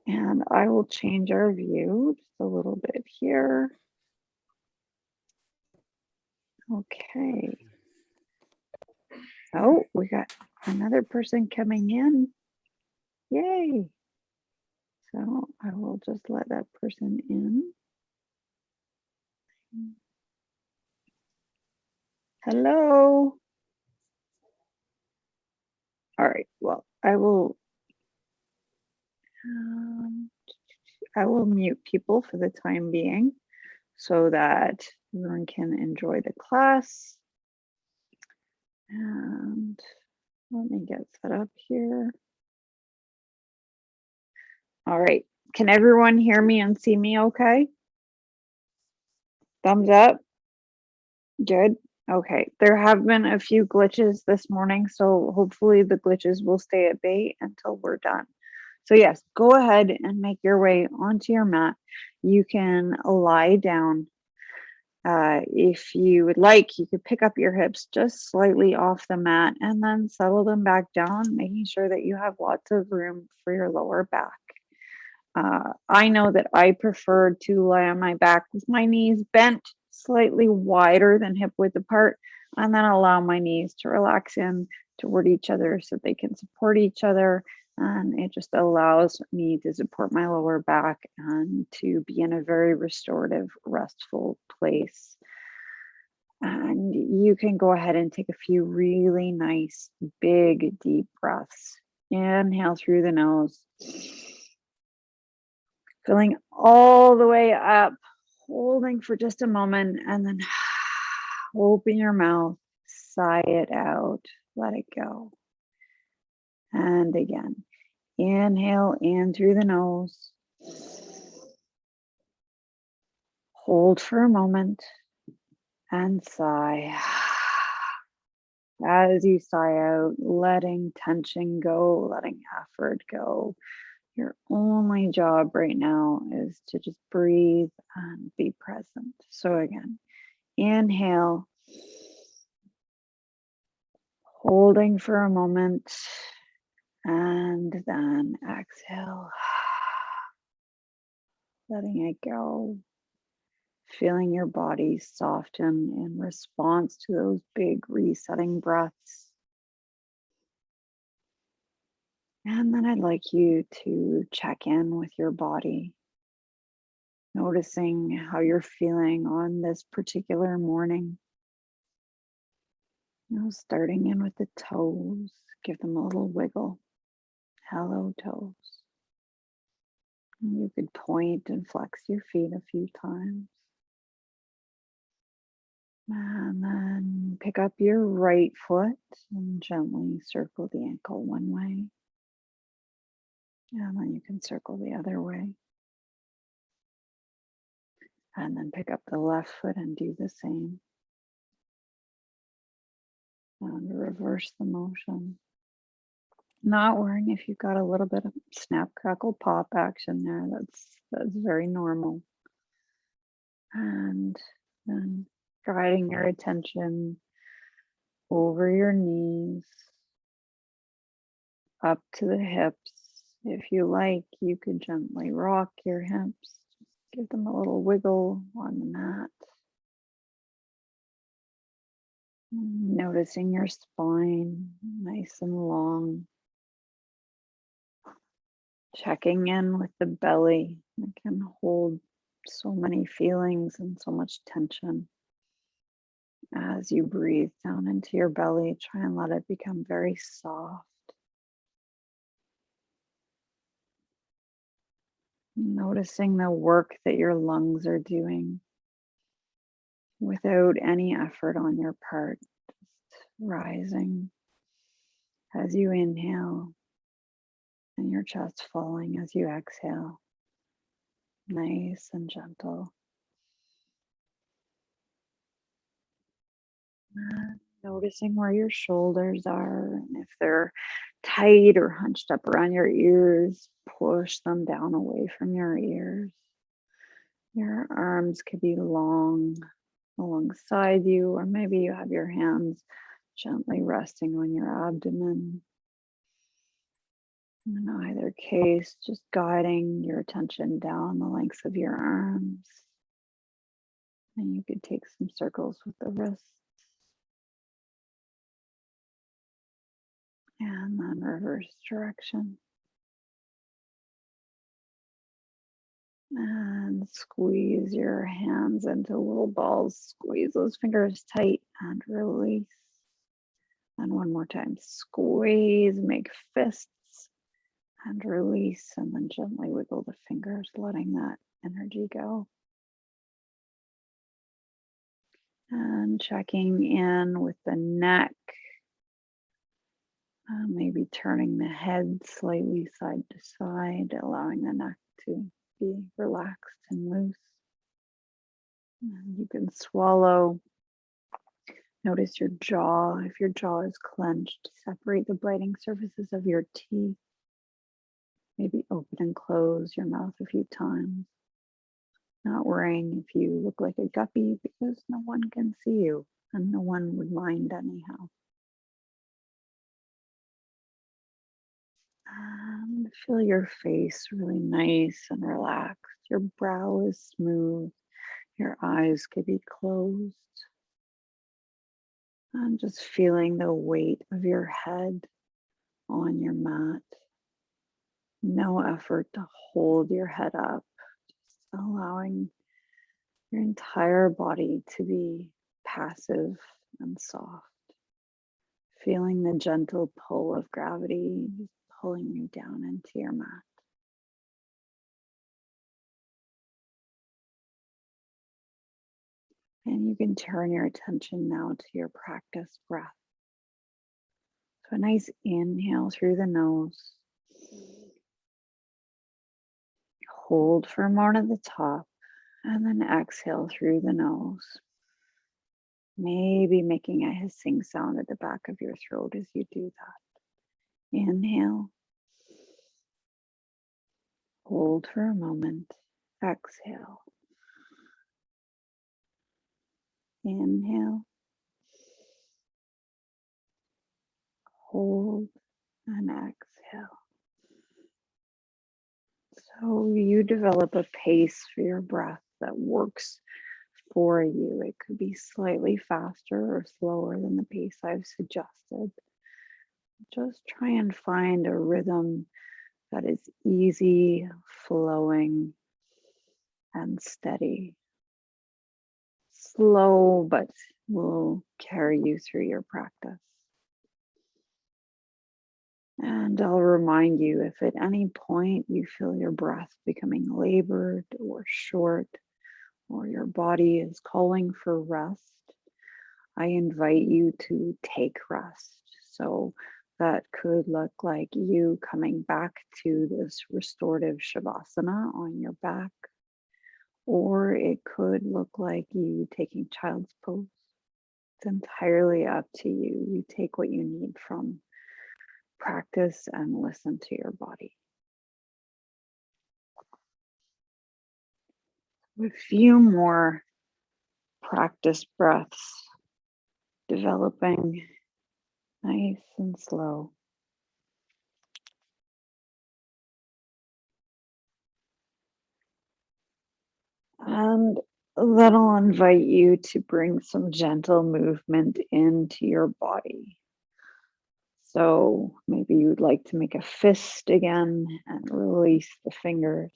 And I will change our view just a little bit here. Okay. Oh, we got another person coming in. Yay. So I will just let that person in. Hello. All right. Well, um, I will mute people for the time being so that everyone can enjoy the class. And let me get set up here. All right. Can everyone hear me and see me okay? Thumbs up. Good. Okay. There have been a few glitches this morning, so hopefully the glitches will stay at bay until we're done. So yes, go ahead and make your way onto your mat. You can lie down. If you would like, you could pick up your hips just slightly off the mat and then settle them back down, making sure that you have lots of room for your lower back. I know that I prefer to lie on my back with my knees bent slightly wider than hip width apart, and then allow my knees to relax in toward each other so they can support each other. And it just allows me to support my lower back and to be in a very restorative, restful place. And you can go ahead and take a few really nice, big, deep breaths. Inhale through the nose. Filling all the way up, holding for just a moment, and then open your mouth, sigh it out, let it go. And again, inhale in through the nose. Hold for a moment and sigh. As you sigh out, letting tension go, letting effort go. Your only job right now is to just breathe and be present. So again, inhale, holding for a moment, and then exhale, letting it go, feeling your body soften in response to those big resetting breaths. And then I'd like you to check in with your body, noticing how you're feeling on this particular morning. Starting in with the toes, give them a little wiggle. Hello, toes. And you could point and flex your feet a few times. And then pick up your right foot and gently circle the ankle one way. And then you can circle the other way. And then pick up the left foot and do the same. And reverse the motion. Not worrying if you've got a little bit of snap, crackle, pop action there. That's very normal. And then guiding your attention over your knees, up to the hips. If you like, you could gently rock your hips. Give them a little wiggle on the mat. Noticing your spine, nice and long. Checking in with the belly. It can hold so many feelings and so much tension. As you breathe down into your belly, try and let it become very soft. Noticing the work that your lungs are doing without any effort on your part, just rising as you inhale and your chest falling as you exhale, nice and gentle. Noticing where your shoulders are, and if they're tight or hunched up around your ears, push them down away from your ears. Your arms could be long alongside you, or maybe you have your hands gently resting on your abdomen. In either case, just guiding your attention down the lengths of your arms. And you could take some circles with the wrists and then reverse direction. And squeeze your hands into little balls. Squeeze those fingers tight and release. And one more time, squeeze, make fists and release, and then gently wiggle the fingers, letting that energy go. And checking in with the neck, maybe turning the head slightly side to side, allowing the neck to be relaxed and loose. And you can swallow. Notice your jaw. If your jaw is clenched, separate the biting surfaces of your teeth. Maybe open and close your mouth a few times. Not worrying if you look like a guppy because no one can see you and no one would mind anyhow. And feel your face really nice and relaxed. Your brow is smooth. Your eyes could be closed. And just feeling the weight of your head on your mat. No effort to hold your head up, just allowing your entire body to be passive and soft. Feeling the gentle pull of gravity just pulling you down into your mat. And you can turn your attention now to your practice breath. So a nice inhale through the nose. Hold for a moment at the top, and then exhale through the nose. Maybe making a hissing sound at the back of your throat as you do that. Inhale. Hold for a moment. Exhale. Inhale. Hold and exhale. So you develop a pace for your breath that works for you. It could be slightly faster or slower than the pace I've suggested. Just try and find a rhythm that is easy, flowing, and steady. Slow, but will carry you through your practice. And I'll remind you if at any point you feel your breath becoming labored or short, or your body is calling for rest, I invite you to take rest. So that could look like you coming back to this restorative shavasana on your back, or it could look like you taking child's pose. It's entirely up to you. You take what you need from practice and listen to your body. A few more practice breaths, developing nice and slow. And that'll invite you to bring some gentle movement into your body. So maybe you'd like to make a fist again and release the fingers.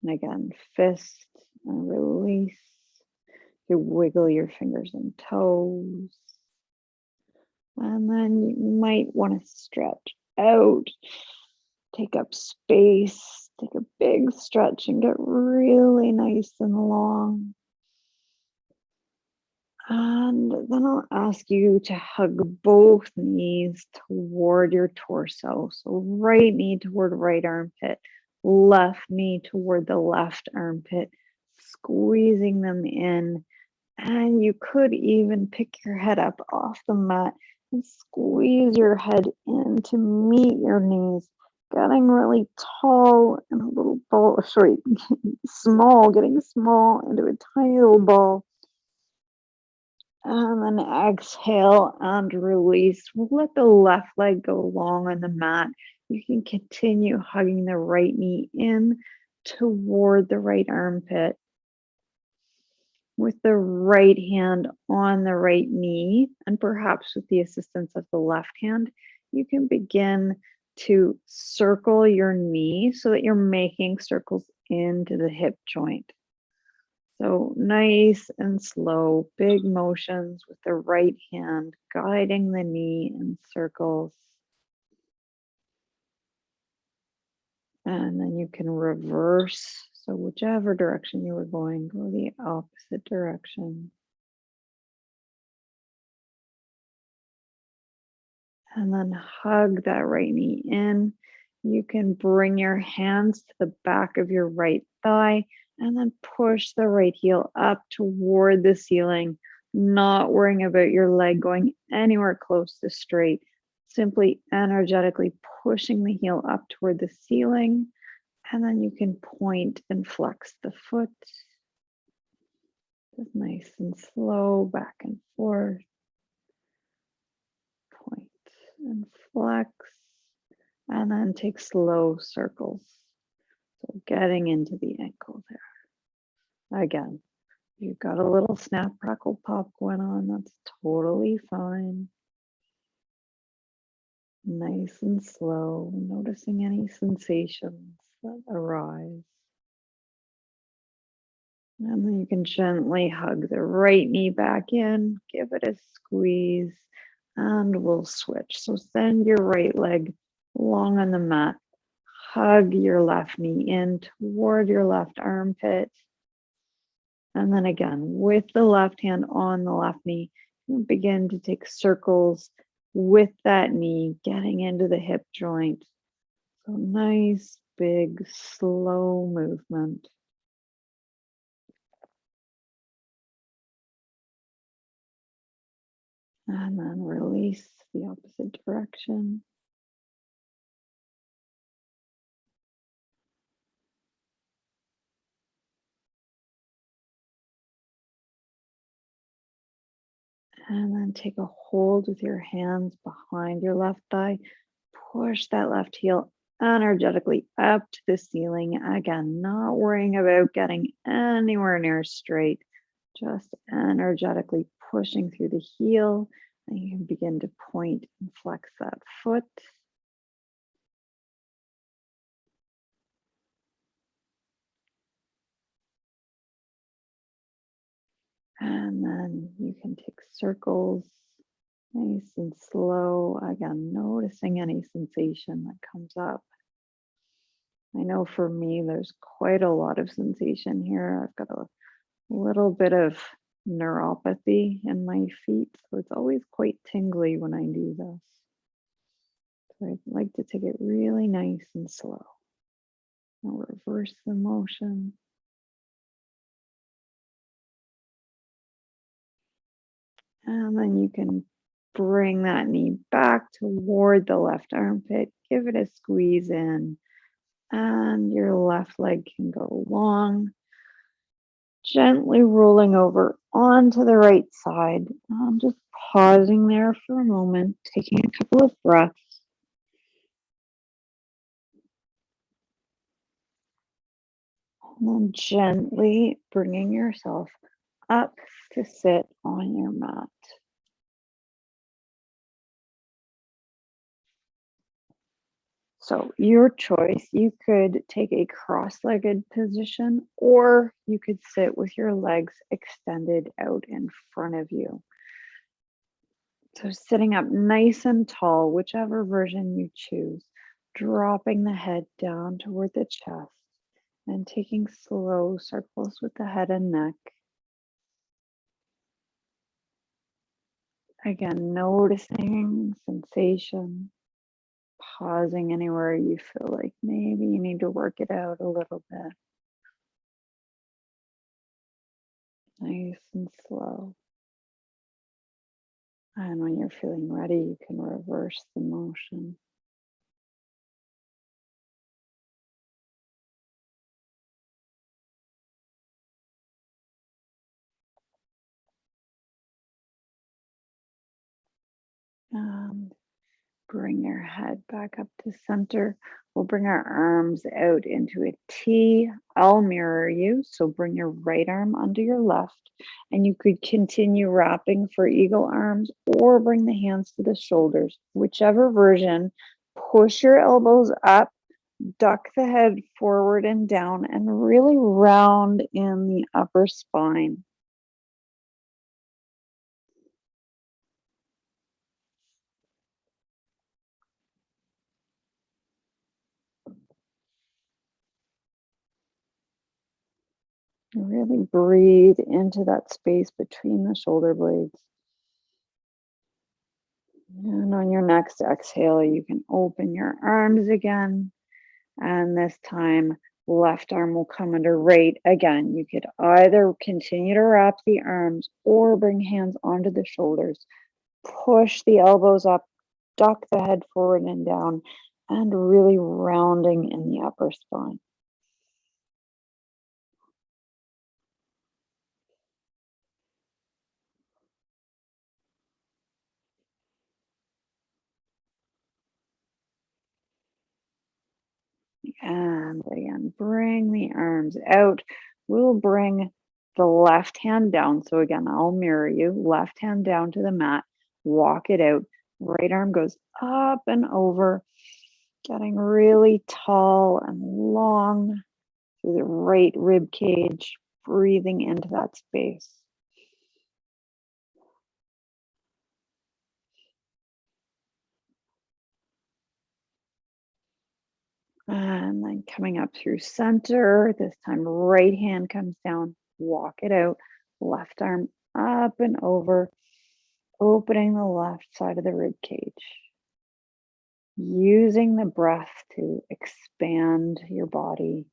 And again, fist and release. You wiggle your fingers and toes. And then you might want to stretch out, take up space, take a big stretch and get really nice and long. And then I'll ask you to hug both knees toward your torso. So right knee toward right armpit, left knee toward the left armpit, squeezing them in. And you could even pick your head up off the mat and squeeze your head in to meet your knees, getting really tall and a little ball, sorry, small, getting small into a tiny little ball. And then exhale and release. We'll let the left leg go long on the mat You can continue hugging the right knee in toward the right armpit with the right hand on the right knee, and perhaps with the assistance of the left hand, you can begin to circle your knee so that you're making circles into the hip joint. So nice and slow, big motions with the right hand guiding the knee in circles. And then you can reverse. So whichever direction you were going, go the opposite direction. And then hug that right knee in. You can bring your hands to the back of your right thigh and then push the right heel up toward the ceiling, not worrying about your leg going anywhere close to straight. Simply energetically pushing the heel up toward the ceiling. And then you can point and flex the foot. Just nice and slow, back and forth. Point and flex. And then take slow circles. So getting into the ankle there. Again, you've got a little snap, crackle, pop going on. That's totally fine. Nice and slow, noticing any sensations that arise. And then you can gently hug the right knee back in, give it a squeeze, and we'll switch. So send your right leg long on the mat. Hug your left knee in toward your left armpit. And then again, with the left hand on the left knee, you begin to take circles with that knee, getting into the hip joint. So nice, big, slow movement. And then release the opposite direction. And then take a hold with your hands behind your left thigh. Push that left heel energetically up to the ceiling. Again, not worrying about getting anywhere near straight, just energetically pushing through the heel. And you can begin to point and flex that foot. And then you can take circles nice and slow. Again, noticing any sensation that comes up. I know for me, there's quite a lot of sensation here. I've got a little bit of neuropathy in my feet, so it's always quite tingly when I do this. So I'd like to take it really nice and slow. Now reverse the motion. And then you can bring that knee back toward the left armpit. Give it a squeeze in, and your left leg can go long. Gently rolling over onto the right side. I'm just pausing there for a moment, taking a couple of breaths. And then gently bringing yourself up to sit on your mat. So, your choice, you could take a cross-legged position or you could sit with your legs extended out in front of you. So, sitting up nice and tall, whichever version you choose, dropping the head down toward the chest and taking slow circles with the head and neck. Again, noticing sensation, pausing anywhere you feel like maybe you need to work it out a little bit. Nice and slow. And when you're feeling ready, you can reverse the motion. And Bring your head back up to center. We'll bring our arms out into a T. I'll mirror you. So bring your right arm under your left, and you could continue wrapping for eagle arms or bring the hands to the shoulders, whichever version. Push your elbows up, duck the head forward and down, and really round in the upper spine. Really breathe into that space between the shoulder blades. And on your next exhale, you can open your arms again. And this time, left arm will come under right. Again, you could either continue to wrap the arms or bring hands onto the shoulders. Push the elbows up, duck the head forward and down, and really rounding in the upper spine. And again, bring the arms out. We'll bring the left hand down. So again, I'll mirror you. Left hand down to the mat. Walk it out. Right arm goes up and over, getting really tall and long through the right rib cage, breathing into that space. And then coming up through center, this time right hand comes down, walk it out, left arm up and over, opening the left side of the rib cage, using the breath to expand your body.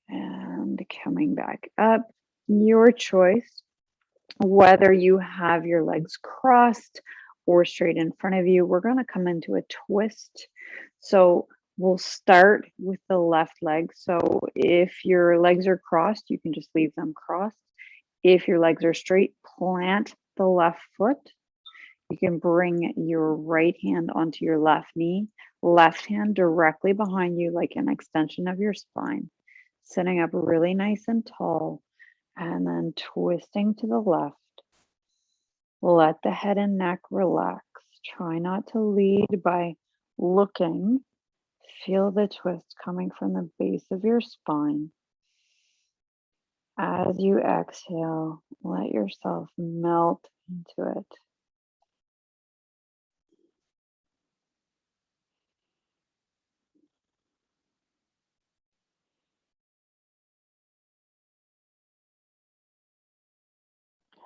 And coming back up, your choice, whether you have your legs crossed or straight in front of you. We're going to come into a twist. So we'll start with the left leg. So if your legs are crossed, you can just leave them crossed. If your legs are straight, plant the left foot. You can bring your right hand onto your left knee, left hand directly behind you, like an extension of your spine, sitting up really nice and tall, and then twisting to the left. Let the head and neck relax. Try not to lead by looking. Feel the twist coming from the base of your spine. As you exhale, let yourself melt into it.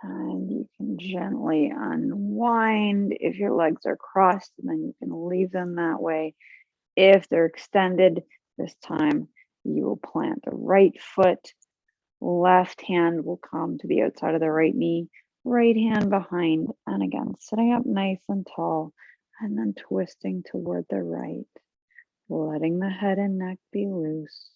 And you can gently unwind if your legs are crossed, and then you can leave them that way. If they're extended, this time you will plant the right foot. Left hand will come to the outside of the right knee, right hand behind, and again, sitting up nice and tall, and then twisting toward the right, letting the head and neck be loose.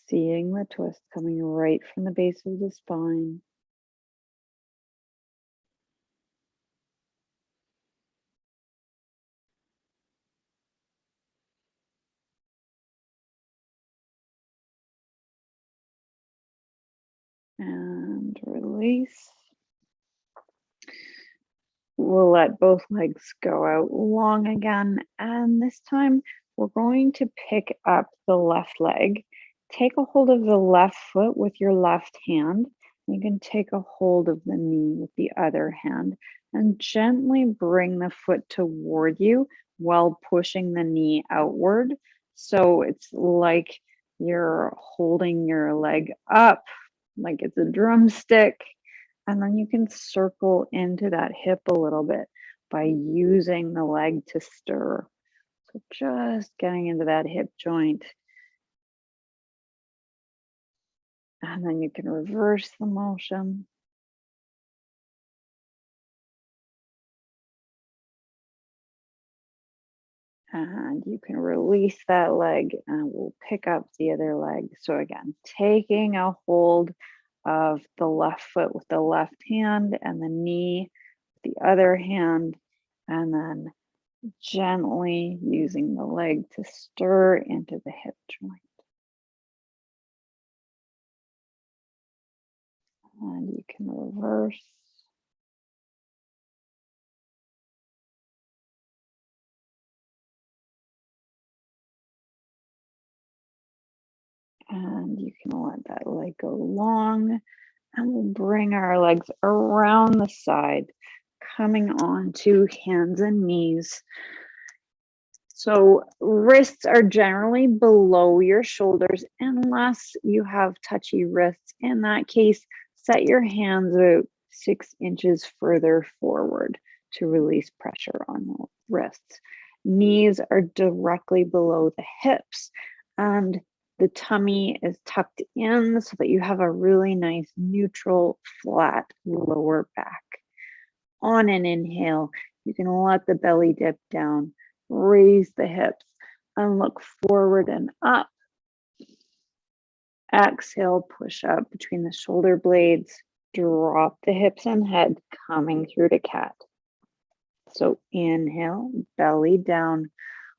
Seeing the twist coming right from the base of the spine. And release. We'll let both legs go out long again. And this time we're going to pick up the left leg. Take a hold of the left foot with your left hand. You can take a hold of the knee with the other hand and gently bring the foot toward you while pushing the knee outward. So it's like you're holding your leg up like it's a drumstick, and then you can circle into that hip a little bit by using the leg to stir. So just getting into that hip joint. And then you can reverse the motion. And you can release that leg and we'll pick up the other leg. So again, taking a hold of the left foot with the left hand and the knee with the other hand, and then gently using the leg to stir into the hip joint. And you can reverse. And you can let that leg go long. And we'll bring our legs around the side, coming onto hands and knees. So wrists are generally below your shoulders unless you have touchy wrists. In that case, set your hands about 6 inches further forward to release pressure on the wrists. Knees are directly below the hips and the tummy is tucked in so that you have a really nice neutral flat lower back. On an inhale, you can let the belly dip down, raise the hips, and look forward and up. Exhale, push up between the shoulder blades, drop the hips and head, coming through to cat. So inhale, belly down,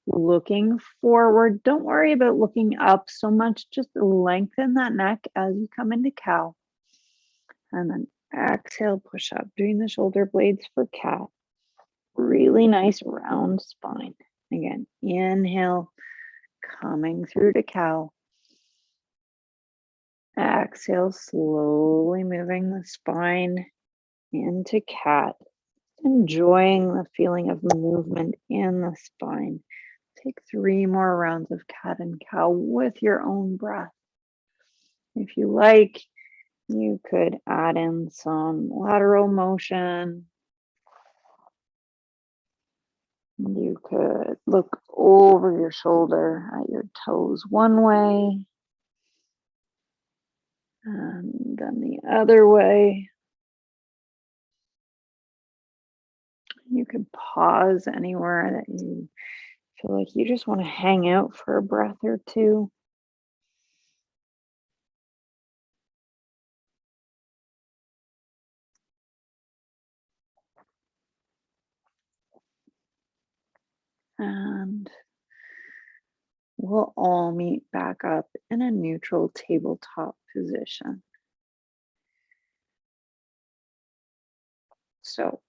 looking forward. Don't worry about looking up so much, just lengthen that neck as you come into cow. And then exhale, push up, doing the shoulder blades for cat. Really nice round spine. Again, inhale, coming through to cow. Exhale, slowly moving the spine into cat. Enjoying the feeling of movement in the spine. Take 3 more rounds of cat and cow with your own breath. If you like, you could add in some lateral motion. You could look over your shoulder at your toes one way and then the other way. You could pause anywhere that you feel like you just want to hang out for a breath or two. And we'll all meet back up in a neutral tabletop position. So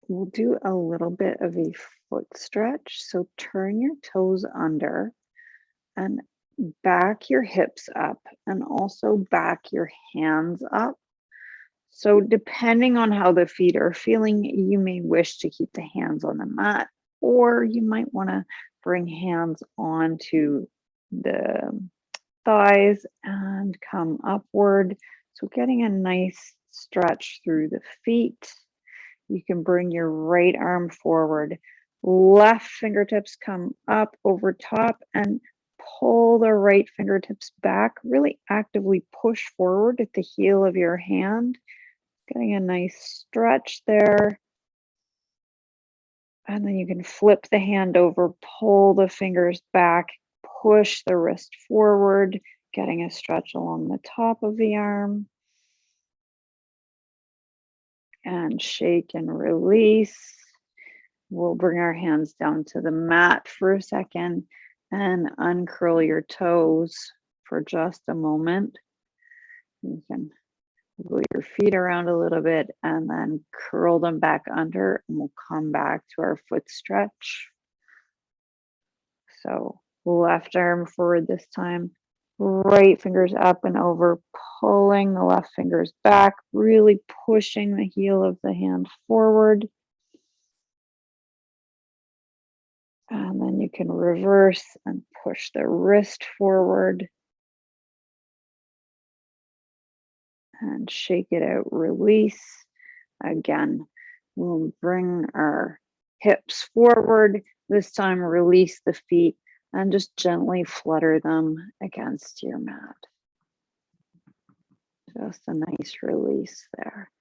we'll do a little bit of a foot stretch. So turn your toes under and back your hips up and also back your hands up. So depending on how the feet are feeling, you may wish to keep the hands on the mat, or you might want to bring hands onto the thighs and come upward. So getting a nice stretch through the feet. You can bring your right arm forward. Left fingertips come up over top and pull the right fingertips back. Really actively push forward at the heel of your hand. Getting a nice stretch there. And then you can flip the hand over, pull the fingers back, push the wrist forward, getting a stretch along the top of the arm. And shake and release. We'll bring our hands down to the mat for a second and uncurl your toes for just a moment. You can wiggle your feet around a little bit and then curl them back under, and we'll come back to our foot stretch. So left arm forward this time, right fingers up and over, pulling the left fingers back, really pushing the heel of the hand forward. And then you can reverse and push the wrist forward and shake it out, release. Again, we'll bring our hips forward. This time, release the feet and just gently flutter them against your mat. Just a nice release there.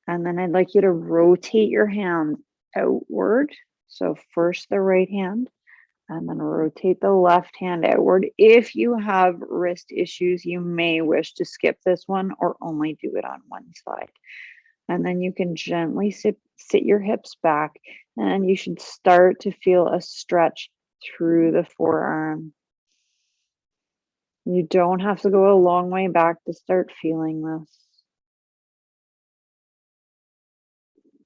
And then I'd like you to rotate your hand outward. So first the right hand, And then rotate the left hand outward. If you have wrist issues, you may wish to skip this one or only do it on one side. And then you can gently sit your hips back, and you should start to feel a stretch through the forearm. You don't have to go a long way back to start feeling this.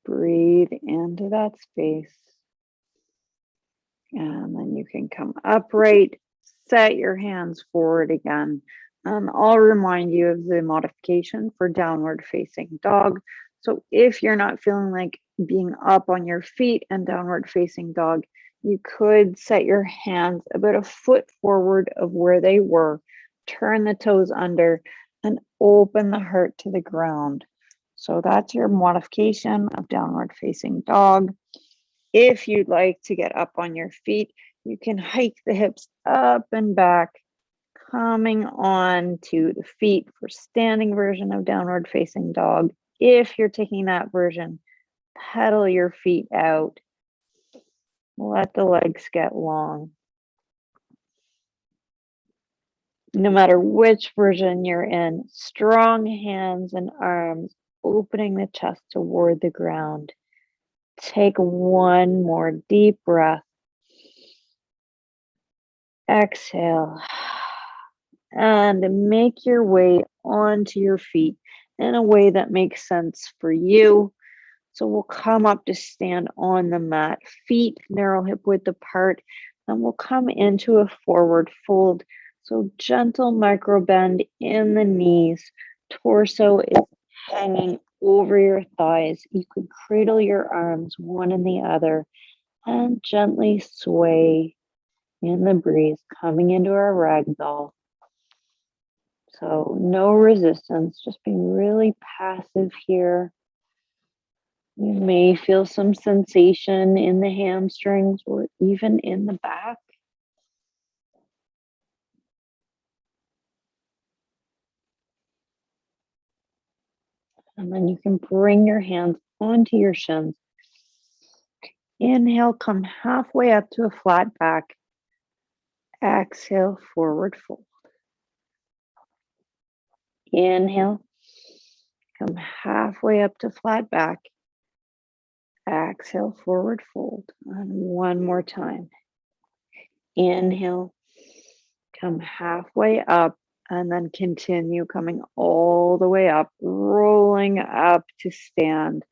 Breathe into that space. And then you can come upright, set your hands forward again. And I'll remind you of the modification for downward facing dog. So if you're not feeling like being up on your feet and downward facing dog, you could set your hands about a foot forward of where they were, turn the toes under, and open the heart to the ground. So that's your modification of downward facing dog. If you'd like to get up on your feet, you can hike the hips up and back, coming on to the feet for standing version of downward facing dog. If you're taking that version, pedal your feet out. Let the legs get long. No matter which version you're in, strong hands and arms, opening the chest toward the ground. Take one more deep breath. Exhale. And make your way onto your feet in a way that makes sense for you. So we'll come up to stand on the mat, feet narrow hip width apart, and we'll come into a forward fold. So gentle micro bend in the knees. Torso is hanging over your thighs. You could cradle your arms one in the other and gently sway in the breeze, coming into our ragdoll. So no resistance, just being really passive here. You may feel some sensation in the hamstrings or even in the back. And then you can bring your hands onto your shins. Inhale, come halfway up to a flat back. Exhale, forward fold. Inhale, come halfway up to flat back. Exhale, forward fold. And one more time. Inhale, come halfway up, and then continue coming all the way up, rolling up to stand.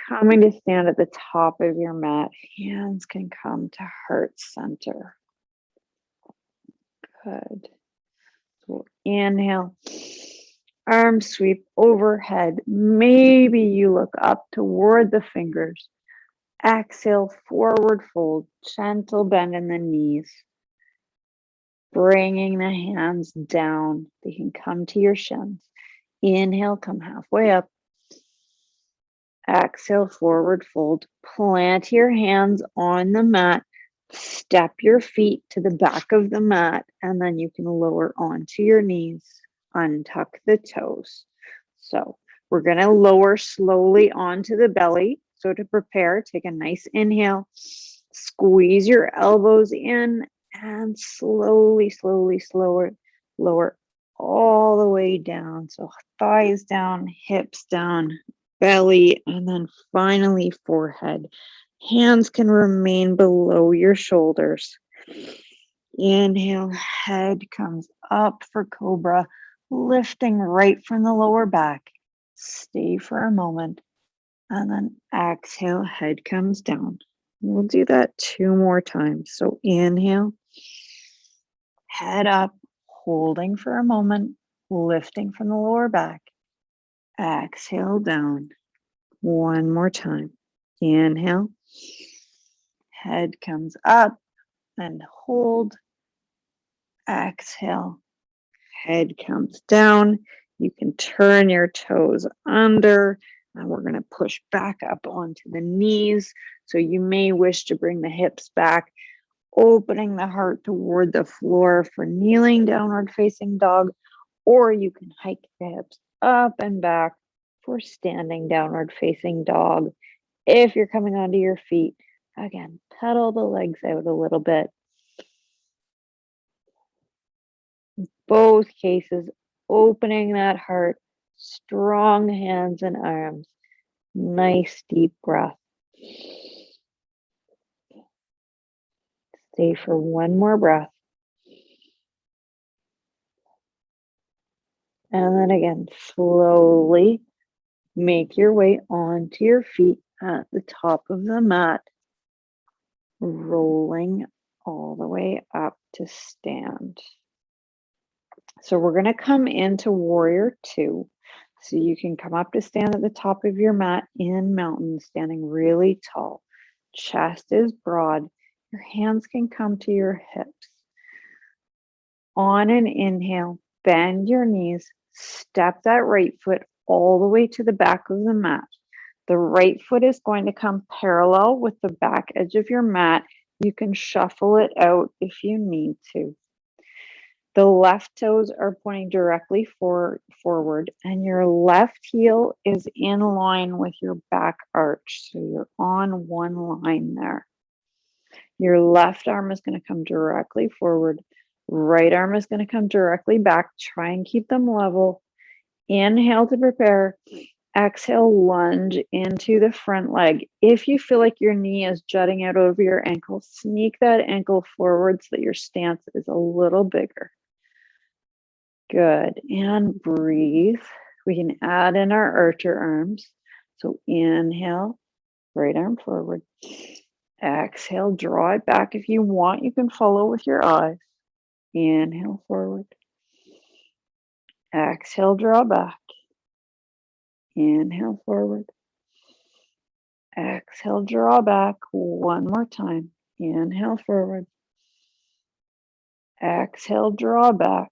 Coming to stand at the top of your mat. Hands can come to heart center. Good. So inhale. Arms sweep overhead. Maybe you look up toward the fingers. Exhale, forward fold. Gentle bend in the knees. Bringing the hands down. They can come to your shins. Inhale, come halfway up. Exhale, forward fold. Plant your hands on the mat. Step your feet to the back of the mat, and then you can lower onto your knees. Untuck the toes. So we're going to lower slowly onto the belly. So to prepare, take a nice inhale. Squeeze your elbows in and slowly, lower all the way down. So thighs down, hips down, belly, and then finally forehead. Hands can remain below your shoulders. Inhale, head comes up for cobra, lifting right from the lower back. Stay for a moment, and then exhale, head comes down. We'll do that 2 more times. So inhale, head up, holding for a moment, lifting from the lower back. Exhale down. 1 more time. Inhale, head comes up and hold. Exhale, head comes down. You can turn your toes under, and we're going to push back up onto the knees. So you may wish to bring the hips back, opening the heart toward the floor for kneeling downward facing dog, or you can hike the hips up and back for standing downward facing dog. If you're coming onto your feet, again, pedal the legs out a little bit. Both cases, opening that heart, strong hands and arms. Nice deep breath. Stay for one more breath. And then again, slowly make your way onto your feet at the top of the mat, rolling all the way up to stand. So we're going to come into warrior two. So you can come up to stand at the top of your mat in mountain, standing really tall. Chest is broad. Your hands can come to your hips. On an inhale, bend your knees, step that right foot all the way to the back of the mat. The right foot is going to come parallel with the back edge of your mat. You can shuffle it out if you need to. The left toes are pointing directly forward, and your left heel is in line with your back arch. So you're on one line there. Your left arm is going to come directly forward. Right arm is going to come directly back. Try and keep them level. Inhale to prepare. Exhale, lunge into the front leg. If you feel like your knee is jutting out over your ankle, sneak that ankle forward so that your stance is a little bigger. Good. And breathe. We can add in our archer arms. So inhale, right arm forward. Exhale, draw it back. If you want, you can follow with your eyes. Inhale forward. Exhale, draw back. Inhale forward. Exhale, draw back. One more time. Inhale forward. Exhale, draw back.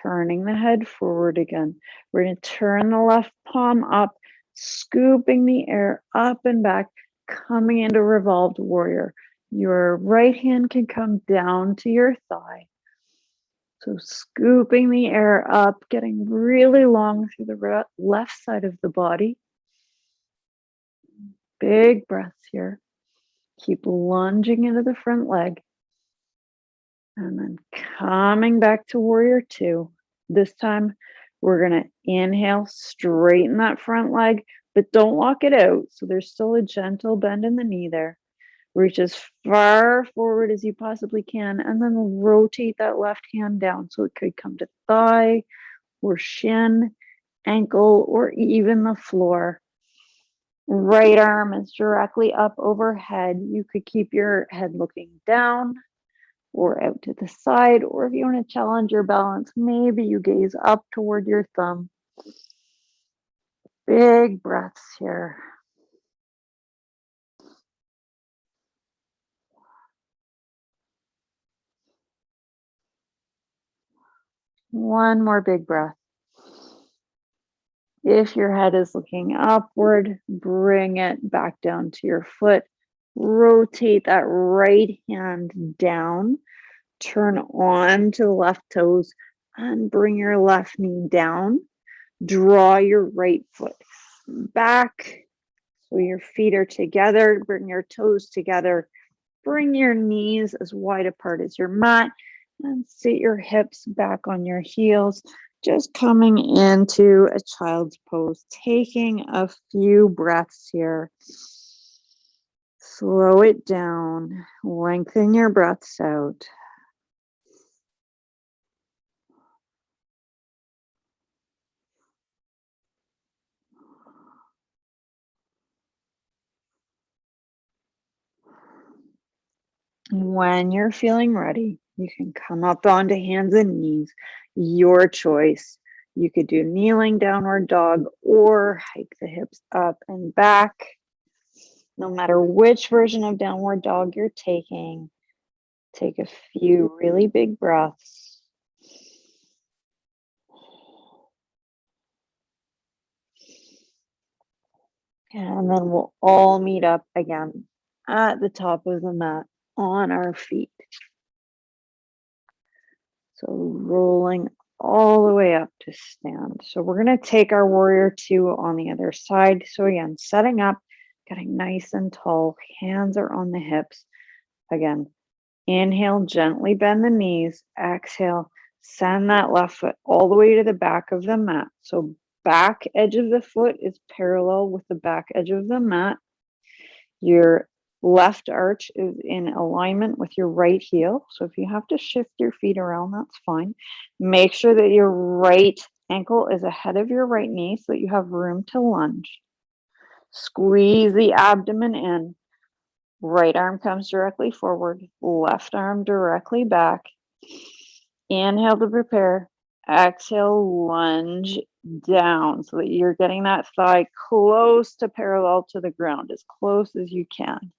Turning the head forward again. We're going to turn the left palm up, scooping the air up and back, coming into revolved warrior. Your right hand can come down to your thigh. So scooping the air up, getting really long through the left side of the body. Big breaths here. Keep lunging into the front leg. And then coming back to warrior two. This time we're going to inhale, straighten that front leg, but don't walk it out. So there's still a gentle bend in the knee there. Reach as far forward as you possibly can, and then rotate that left hand down. So it could come to thigh or shin, ankle, or even the floor. Right arm is directly up overhead. You could keep your head looking down or out to the side, or if you want to challenge your balance, maybe you gaze up toward your thumb. Big breaths here. One more big breath. If your head is looking upward, bring it back down to your foot. Rotate that right hand down. Turn on to the left toes and bring your left knee down. Draw your right foot back so your feet are together. Bring your toes together. Bring your knees as wide apart as your mat and sit your hips back on your heels. Just coming into a child's pose, taking a few breaths here. Slow it down. Lengthen your breaths out. When you're feeling ready, you can come up onto hands and knees, your choice. You could do kneeling downward dog or hike the hips up and back. No matter which version of downward dog you're taking, take a few really big breaths. And then we'll all meet up again at the top of the mat on our feet. So rolling all the way up to stand. So we're going to take our warrior two on the other side. So again, setting up, getting nice and tall. Hands are on the hips. Again, inhale, gently bend the knees. Exhale, Send that left foot all the way to the back of the mat. So back edge of the foot is parallel with the back edge of the mat. Your left arch is in alignment with your right heel. So if you have to shift your feet around, that's fine. Make sure that your right ankle is ahead of your right knee so that you have room to lunge. Squeeze the abdomen in. Right arm comes directly forward, left arm directly back. Inhale to prepare. Exhale, lunge down so that you're getting that thigh close to parallel to the ground, as close as you can.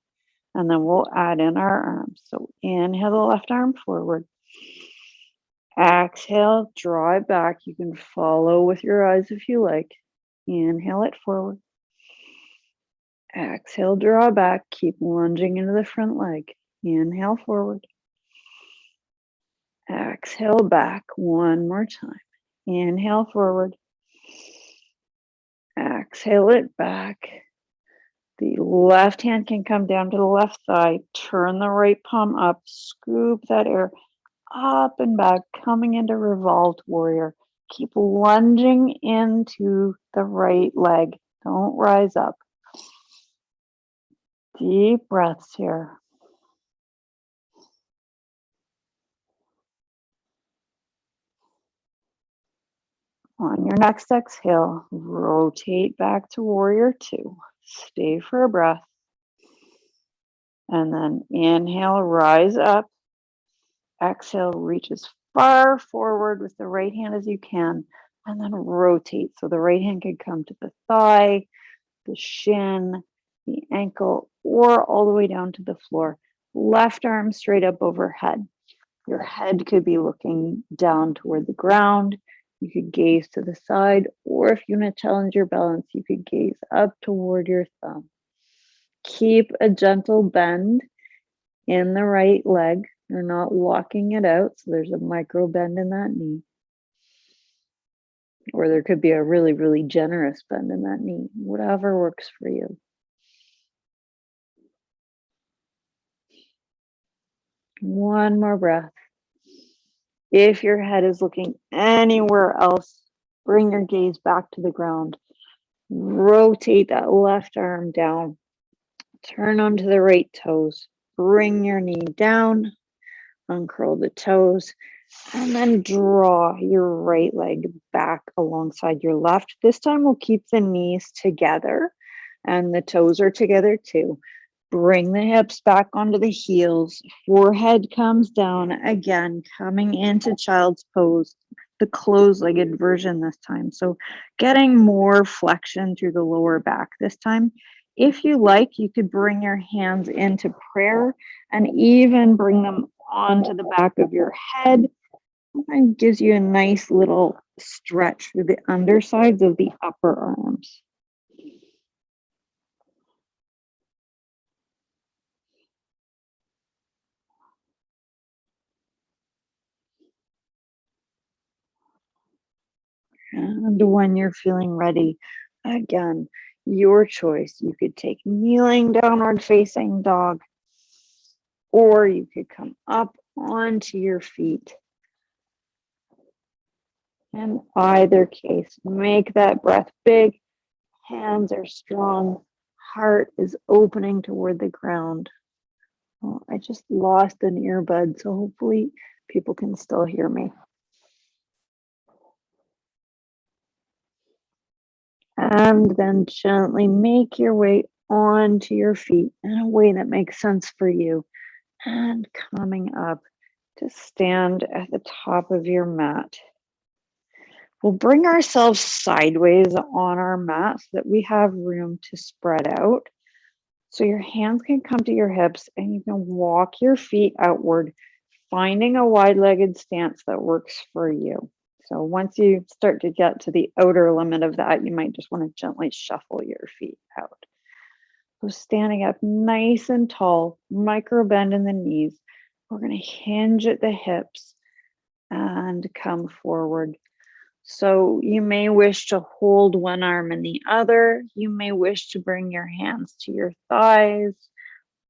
And then we'll add in our arms. So inhale the left arm forward. Exhale, draw it back. You can follow with your eyes if you like. Inhale it forward. Exhale, draw back. Keep lunging into the front leg. Inhale forward. Exhale back one more time. Inhale forward. Exhale it back. The left hand can come down to the left thigh. Turn the right palm up. Scoop that air up and back, coming into revolved warrior. Keep lunging into the right leg. Don't rise up. Deep breaths here. On your next exhale, rotate back to warrior two. Stay for a breath. And then inhale, rise up. Exhale, reach as far forward with the right hand as you can. And then rotate. So the right hand can come to the thigh, the shin, the ankle, or all the way down to the floor. Left arm straight up overhead. Your head could be looking down toward the ground. You could gaze to the side, or if you want to challenge your balance, you could gaze up toward your thumb. Keep a gentle bend in the right leg. You're not locking it out, so there's a micro bend in that knee. Or there could be a really, really generous bend in that knee, whatever works for you. One more breath. If your head is looking anywhere else, bring your gaze back to the ground. Rotate that left arm down. Turn onto the right toes. Bring your knee down. Uncurl the toes. And then draw your right leg back alongside your left. This time we'll keep the knees together and the toes are together too. Bring the hips back onto the heels. Forehead comes down again, coming into child's pose, the closed-legged version this time. So getting more flexion through the lower back this time. If you like, you could bring your hands into prayer and even bring them onto the back of your head. And gives you a nice little stretch through the undersides of the upper arms. And when you're feeling ready, again, your choice. You could take kneeling downward facing dog, or you could come up onto your feet. In either case, make that breath big. Hands are strong. Heart is opening toward the ground. Oh, I just lost an earbud, so hopefully people can still hear me. And then gently make your way onto your feet in a way that makes sense for you. And coming up to stand at the top of your mat. We'll bring ourselves sideways on our mat so that we have room to spread out. So your hands can come to your hips and you can walk your feet outward, finding a wide-legged stance that works for you. So once you start to get to the outer limit of that, you might just want to gently shuffle your feet out. So standing up nice and tall, micro bend in the knees. We're going to hinge at the hips and come forward. So you may wish to hold one arm in the other. You may wish to bring your hands to your thighs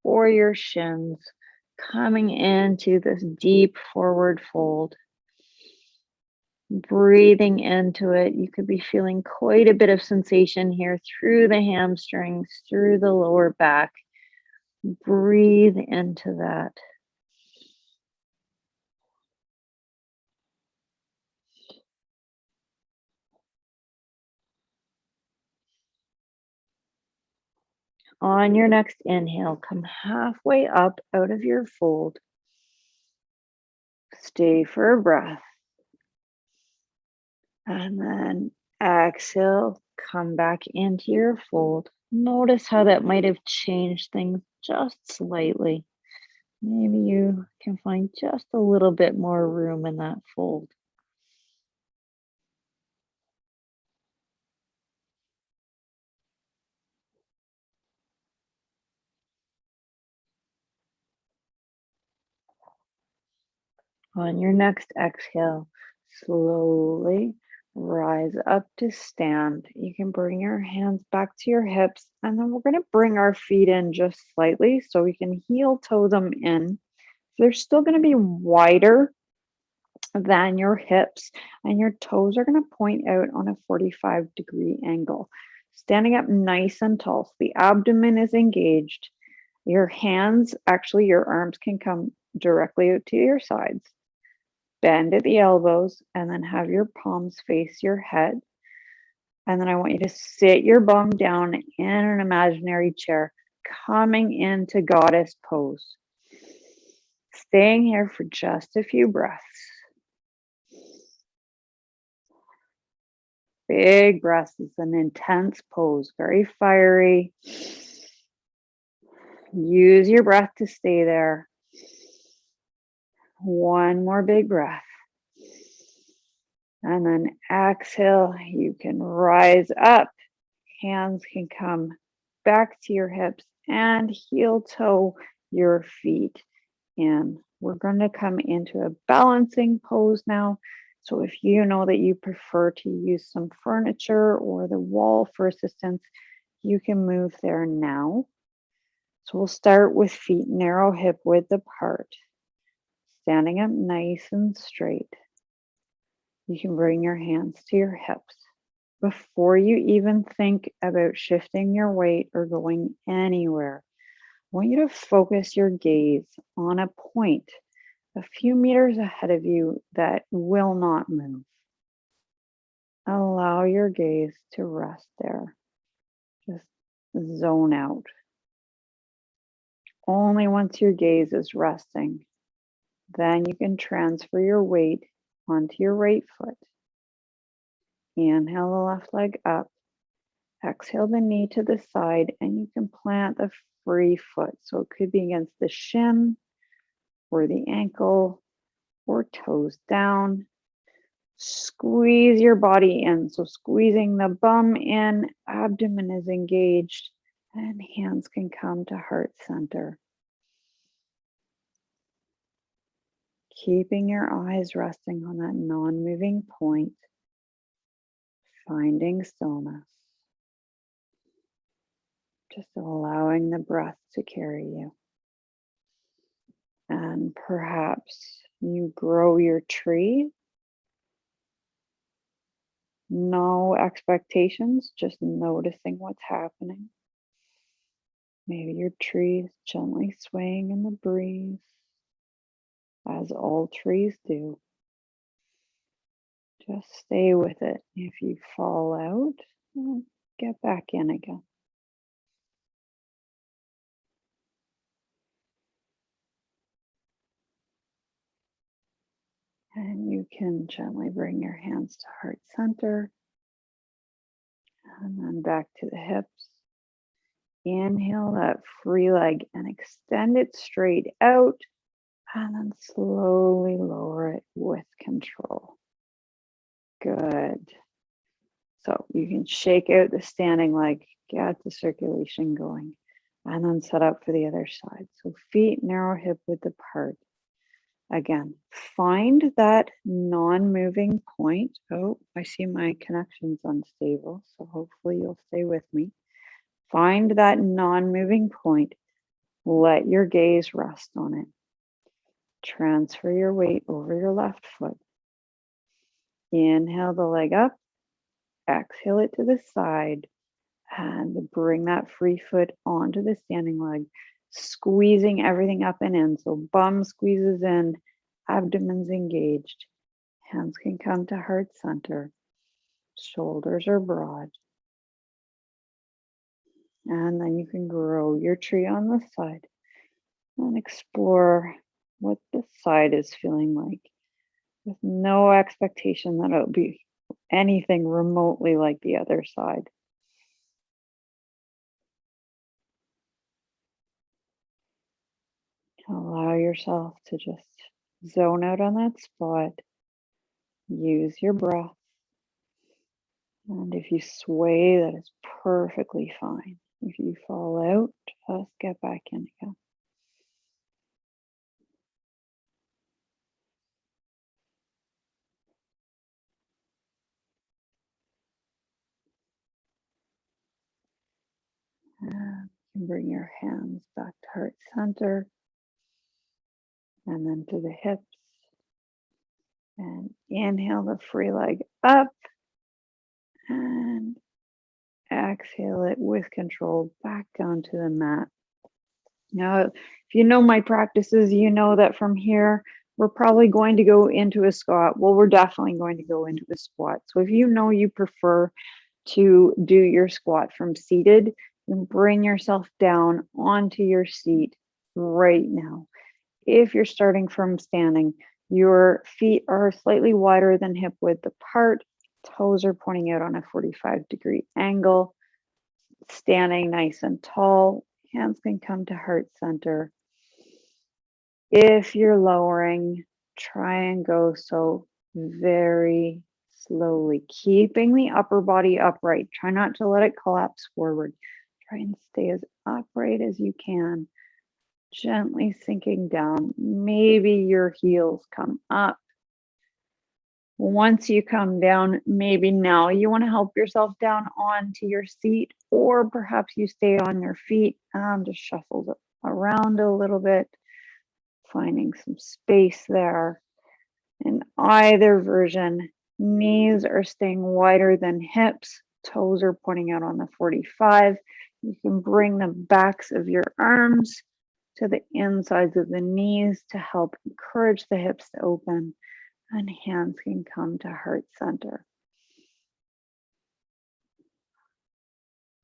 or your shins, coming into this deep forward fold. Breathing into it, you could be feeling quite a bit of sensation here through the hamstrings, through the lower back. Breathe into that. On your next inhale, come halfway up out of your fold. Stay for a breath. And then exhale, come back into your fold. Notice how that might have changed things just slightly. Maybe you can find just a little bit more room in that fold. On your next exhale, slowly rise up to stand. You can bring your hands back to your hips, and then we're going to bring our feet in just slightly so we can heel toe them in. They're still going to be wider than your hips, and your toes are going to point out on a 45-degree angle. Standing up nice and tall, so the abdomen is engaged. Your hands, actually, your arms can come directly out to your sides. Bend at the elbows, and then have your palms face your head. And then I want you to sit your bum down in an imaginary chair, coming into goddess pose. Staying here for just a few breaths. Big breaths. It's an intense pose, very fiery. Use your breath to stay there. One more big breath. And then exhale, you can rise up. Hands can come back to your hips and heel toe your feet in. We're going to come into a balancing pose now. So if you know that you prefer to use some furniture or the wall for assistance, you can move there now. So we'll start with feet narrow hip width apart, standing up nice and straight. You can bring your hands to your hips. Before you even think about shifting your weight or going anywhere, I want you to focus your gaze on a point a few meters ahead of you that will not move. Allow your gaze to rest there. Just zone out. Only once your gaze is resting, then you can transfer your weight onto your right foot. Inhale the left leg up. Exhale the knee to the side, and you can plant the free foot. So it could be against the shin or the ankle or toes down. Squeeze your body in. So squeezing the bum in, abdomen is engaged, and hands can come to heart center. Keeping your eyes resting on that non-moving point, finding stillness. Just allowing the breath to carry you. And perhaps you grow your tree. No expectations, just noticing what's happening. Maybe your tree is gently swaying in the breeze, as all trees do. Just stay with it. If you fall out, get back in again. And you can gently bring your hands to heart center and then back to the hips. Inhale that free leg and extend it straight out, and then slowly lower it with control. Good. So you can shake out the standing leg, get the circulation going, and then set up for the other side. So feet narrow hip width apart. Again, find that non-moving point. Oh, I see my connection's unstable, so hopefully you'll stay with me. Find that non-moving point. Let your gaze rest on it. Transfer your weight over your left foot. Inhale the leg up, exhale it to the side, and bring that free foot onto the standing leg, squeezing everything up and in. So bum squeezes in, abdomen's engaged. Hands can come to heart center. Shoulders are broad. And then you can grow your tree on the side and explore what this side is feeling like with no expectation that it'll be anything remotely like the other side. Allow yourself to just zone out on that spot. Use your breath. And if you sway, that is perfectly fine. If you fall out, just get back in again. And you can bring your hands back to heart center and then to the hips. And inhale the free leg up and exhale it with control back down to the mat. Now, if you know my practices, you know that from here, we're probably going to go into a squat. Well, we're definitely going to go into a squat. So if you know you prefer to do your squat from seated, then bring yourself down onto your seat right now. If you're starting from standing, your feet are slightly wider than hip width apart. Toes are pointing out on a 45-degree angle. Standing nice and tall. Hands can come to heart center. If you're lowering, try and go so very slowly, keeping the upper body upright. Try not to let it collapse forward. Try and stay as upright as you can. Gently sinking down. Maybe your heels come up. Once you come down, maybe now you want to help yourself down onto your seat, or perhaps you stay on your feet and just shuffle around a little bit, finding some space there. In either version, knees are staying wider than hips, toes are pointing out on the 45. You can bring the backs of your arms to the insides of the knees to help encourage the hips to open, and hands can come to heart center.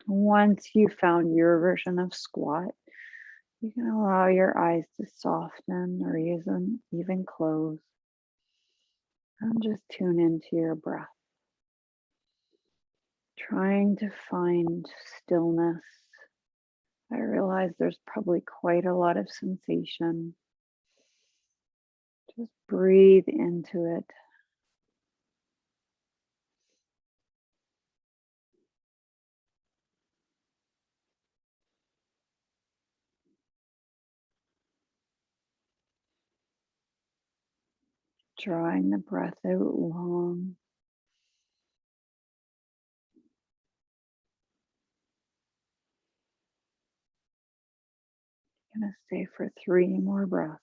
Once you found your version of squat, you can allow your eyes to soften or even close, and just tune into your breath. Trying to find stillness. I realize there's probably quite a lot of sensation. Just breathe into it. Drawing the breath out long. I'm going to stay for 3 more breaths.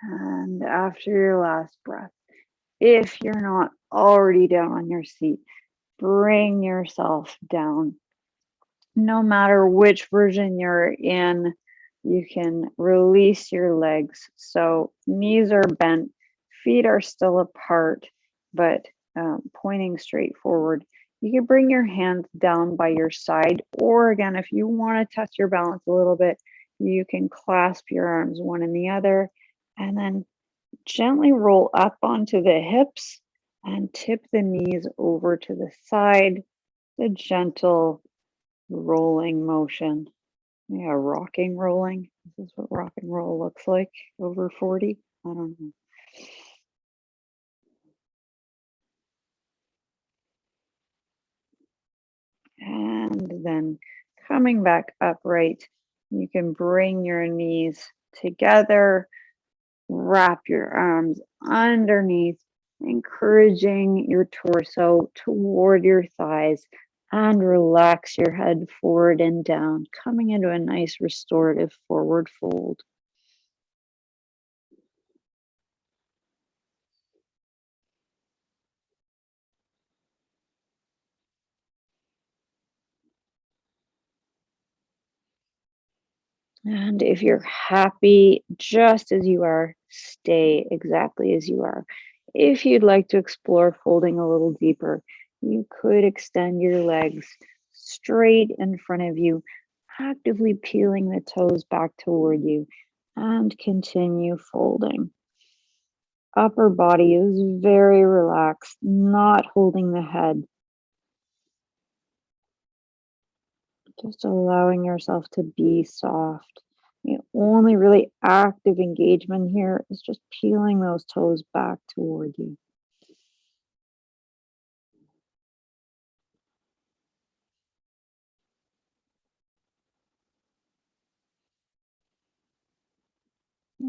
And after your last breath, if you're not already down on your seat, bring yourself down. No matter which version you're in, you can release your legs. So knees are bent, feet are still apart, but pointing straight forward. You can bring your hands down by your side, or again, if you want to test your balance a little bit, you can clasp your arms one in the other, and then gently roll up onto the hips and tip the knees over to the side. The gentle rolling motion. Yeah, rocking rolling. This is what rock and roll looks like over 40. I don't know. And then coming back upright, you can bring your knees together, wrap your arms underneath, encouraging your torso toward your thighs, And relax your head forward and down, coming into a nice restorative forward fold. And if you're happy just as you are, stay exactly as you are. If you'd like to explore folding a little deeper, you could extend your legs straight in front of you, actively peeling the toes back toward you, and continue folding. Upper body is very relaxed, not holding the head, just allowing yourself to be soft. The only really active engagement here is just peeling those toes back toward you.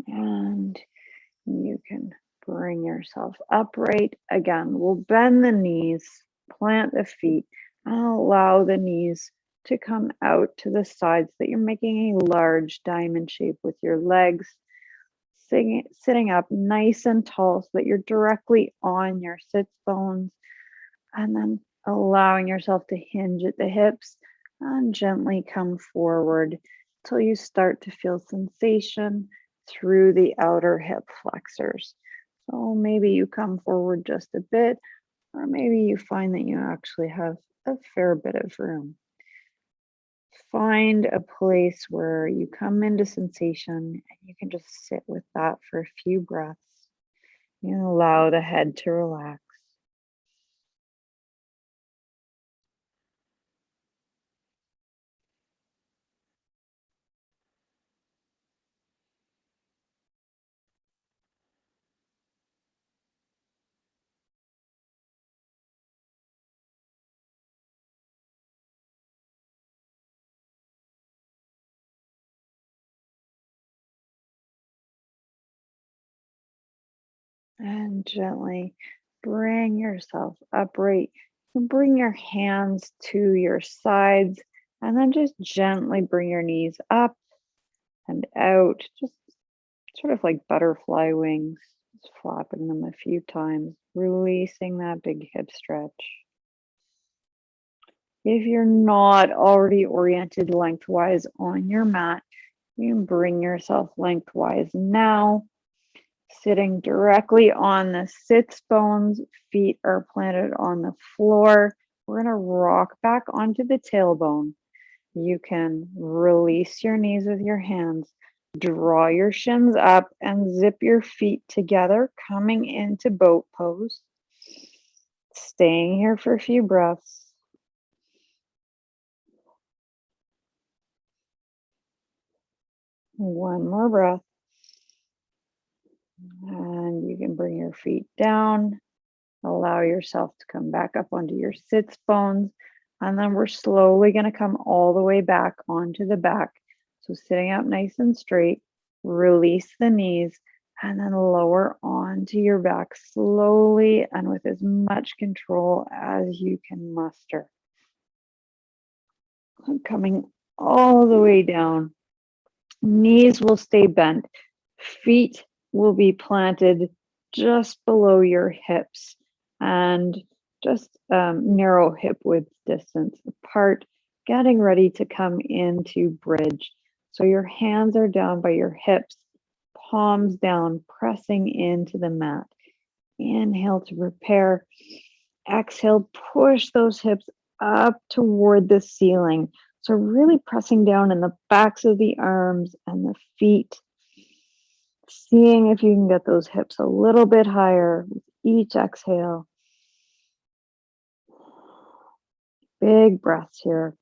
And you can bring yourself upright. Again, we'll bend the knees, plant the feet, and allow the knees to come out to the sides so that you're making a large diamond shape with your legs. Sitting up nice and tall so that you're directly on your sits bones, and then allowing yourself to hinge at the hips and gently come forward till you start to feel sensation through the outer hip flexors. So maybe you come forward just a bit, or maybe you find that you actually have a fair bit of room. Find a place where you come into sensation and you can just sit with that for a few breaths. You allow the head to relax. And gently bring yourself upright. And bring your hands to your sides and then just gently bring your knees up and out, just sort of like butterfly wings, just flapping them a few times, releasing that big hip stretch. If you're not already oriented lengthwise on your mat, you can bring yourself lengthwise now, sitting directly on the sits bones. Feet are planted on the floor. We're going to rock back onto the tailbone. You can release your knees with your hands, draw your shins up, and zip your feet together, coming into boat pose. Staying here for a few breaths. One more breath. And you can bring your feet down. Allow yourself to come back up onto your sits bones. And then we're slowly going to come all the way back onto the back. So sitting up nice and straight, release the knees, and then lower onto your back slowly and with as much control as you can muster. Coming all the way down. Knees will stay bent. Feet will be planted just below your hips and just narrow hip width distance apart, getting ready to come into bridge. So your hands are down by your hips, palms down, pressing into the mat. Inhale to prepare. Exhale, push those hips up toward the ceiling. So really pressing down in the backs of the arms and the feet, seeing if you can get those hips a little bit higher with each exhale. Big breaths here.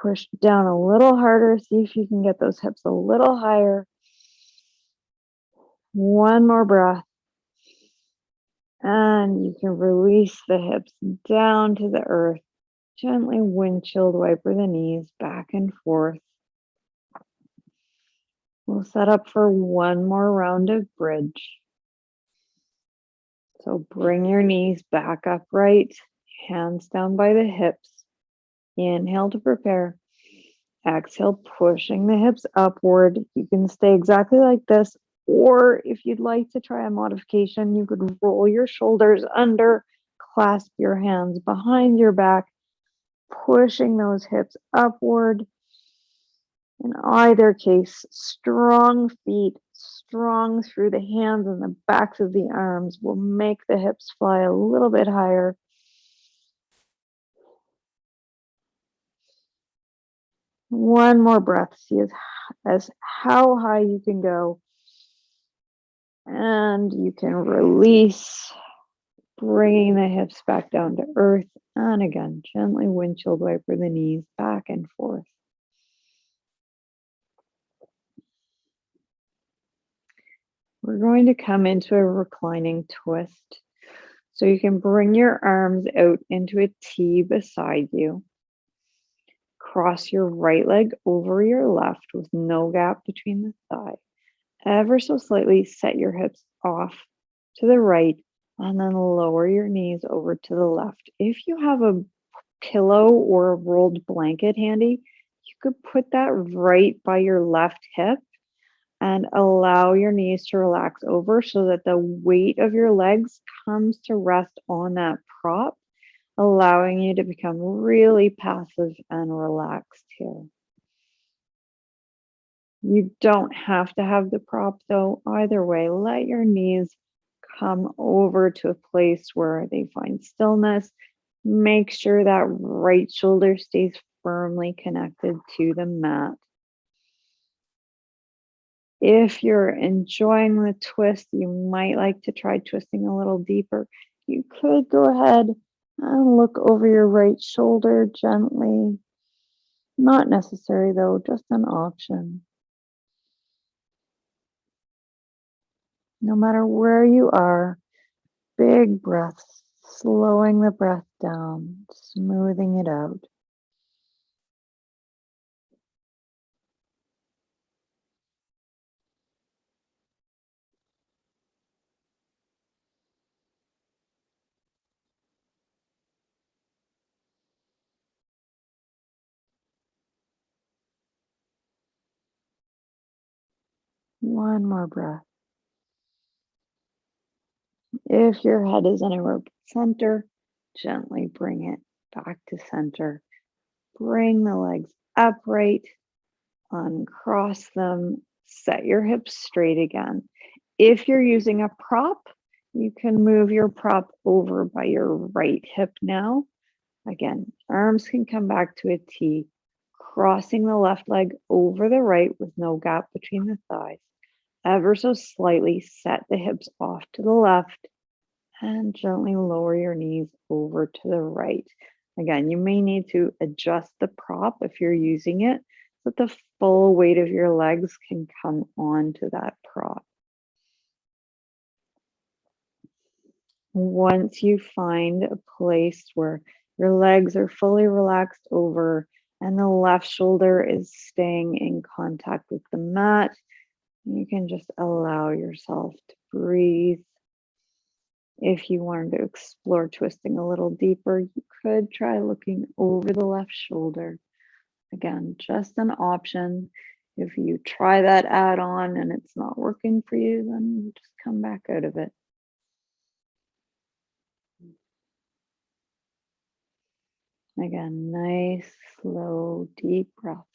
Push down a little harder. See if you can get those hips a little higher. One more breath. And you can release the hips down to the earth. Gently windshield wiper the knees back and forth. We'll set up for one more round of bridge. So bring your knees back upright, hands down by the hips. Inhale to prepare. Exhale, pushing the hips upward. You can stay exactly like this, or if you'd like to try a modification, you could roll your shoulders under, clasp your hands behind your back, pushing those hips upward. In either case, strong feet, strong through the hands and the backs of the arms will make the hips fly a little bit higher. One more breath. See as how high you can go. And you can release, bringing the hips back down to earth. And again, gently windshield wiper the knees back and forth. We're going to come into a reclining twist. So you can bring your arms out into a T beside you. Cross your right leg over your left with no gap between the thigh. Ever so slightly set your hips off to the right and then lower your knees over to the left. If you have a pillow or a rolled blanket handy, you could put that right by your left hip and allow your knees to relax over so that the weight of your legs comes to rest on that prop, allowing you to become really passive and relaxed here. You don't have to have the prop though. Either way, let your knees come over to a place where they find stillness. Make sure that right shoulder stays firmly connected to the mat. If you're enjoying the twist, you might like to try twisting a little deeper. You could go ahead and look over your right shoulder gently. Not necessary though, just an option. No matter where you are, big breaths, slowing the breath down, smoothing it out. One more breath. If your head is anywhere but center, gently bring it back to center. Bring the legs upright, uncross them, set your hips straight again. If you're using a prop, you can move your prop over by your right hip now. Again, arms can come back to a T, crossing the left leg over the right with no gap between the thighs. Ever so slightly set the hips off to the left and gently lower your knees over to the right. Again, you may need to adjust the prop if you're using it so that the full weight of your legs can come onto that prop. Once you find a place where your legs are fully relaxed over and the left shoulder is staying in contact with the mat, you can just allow yourself to breathe. If you wanted to explore twisting a little deeper, you could try looking over the left shoulder. Again, just an option. If you try that add-on and it's not working for you, then just come back out of it. Again, nice, slow, deep breaths.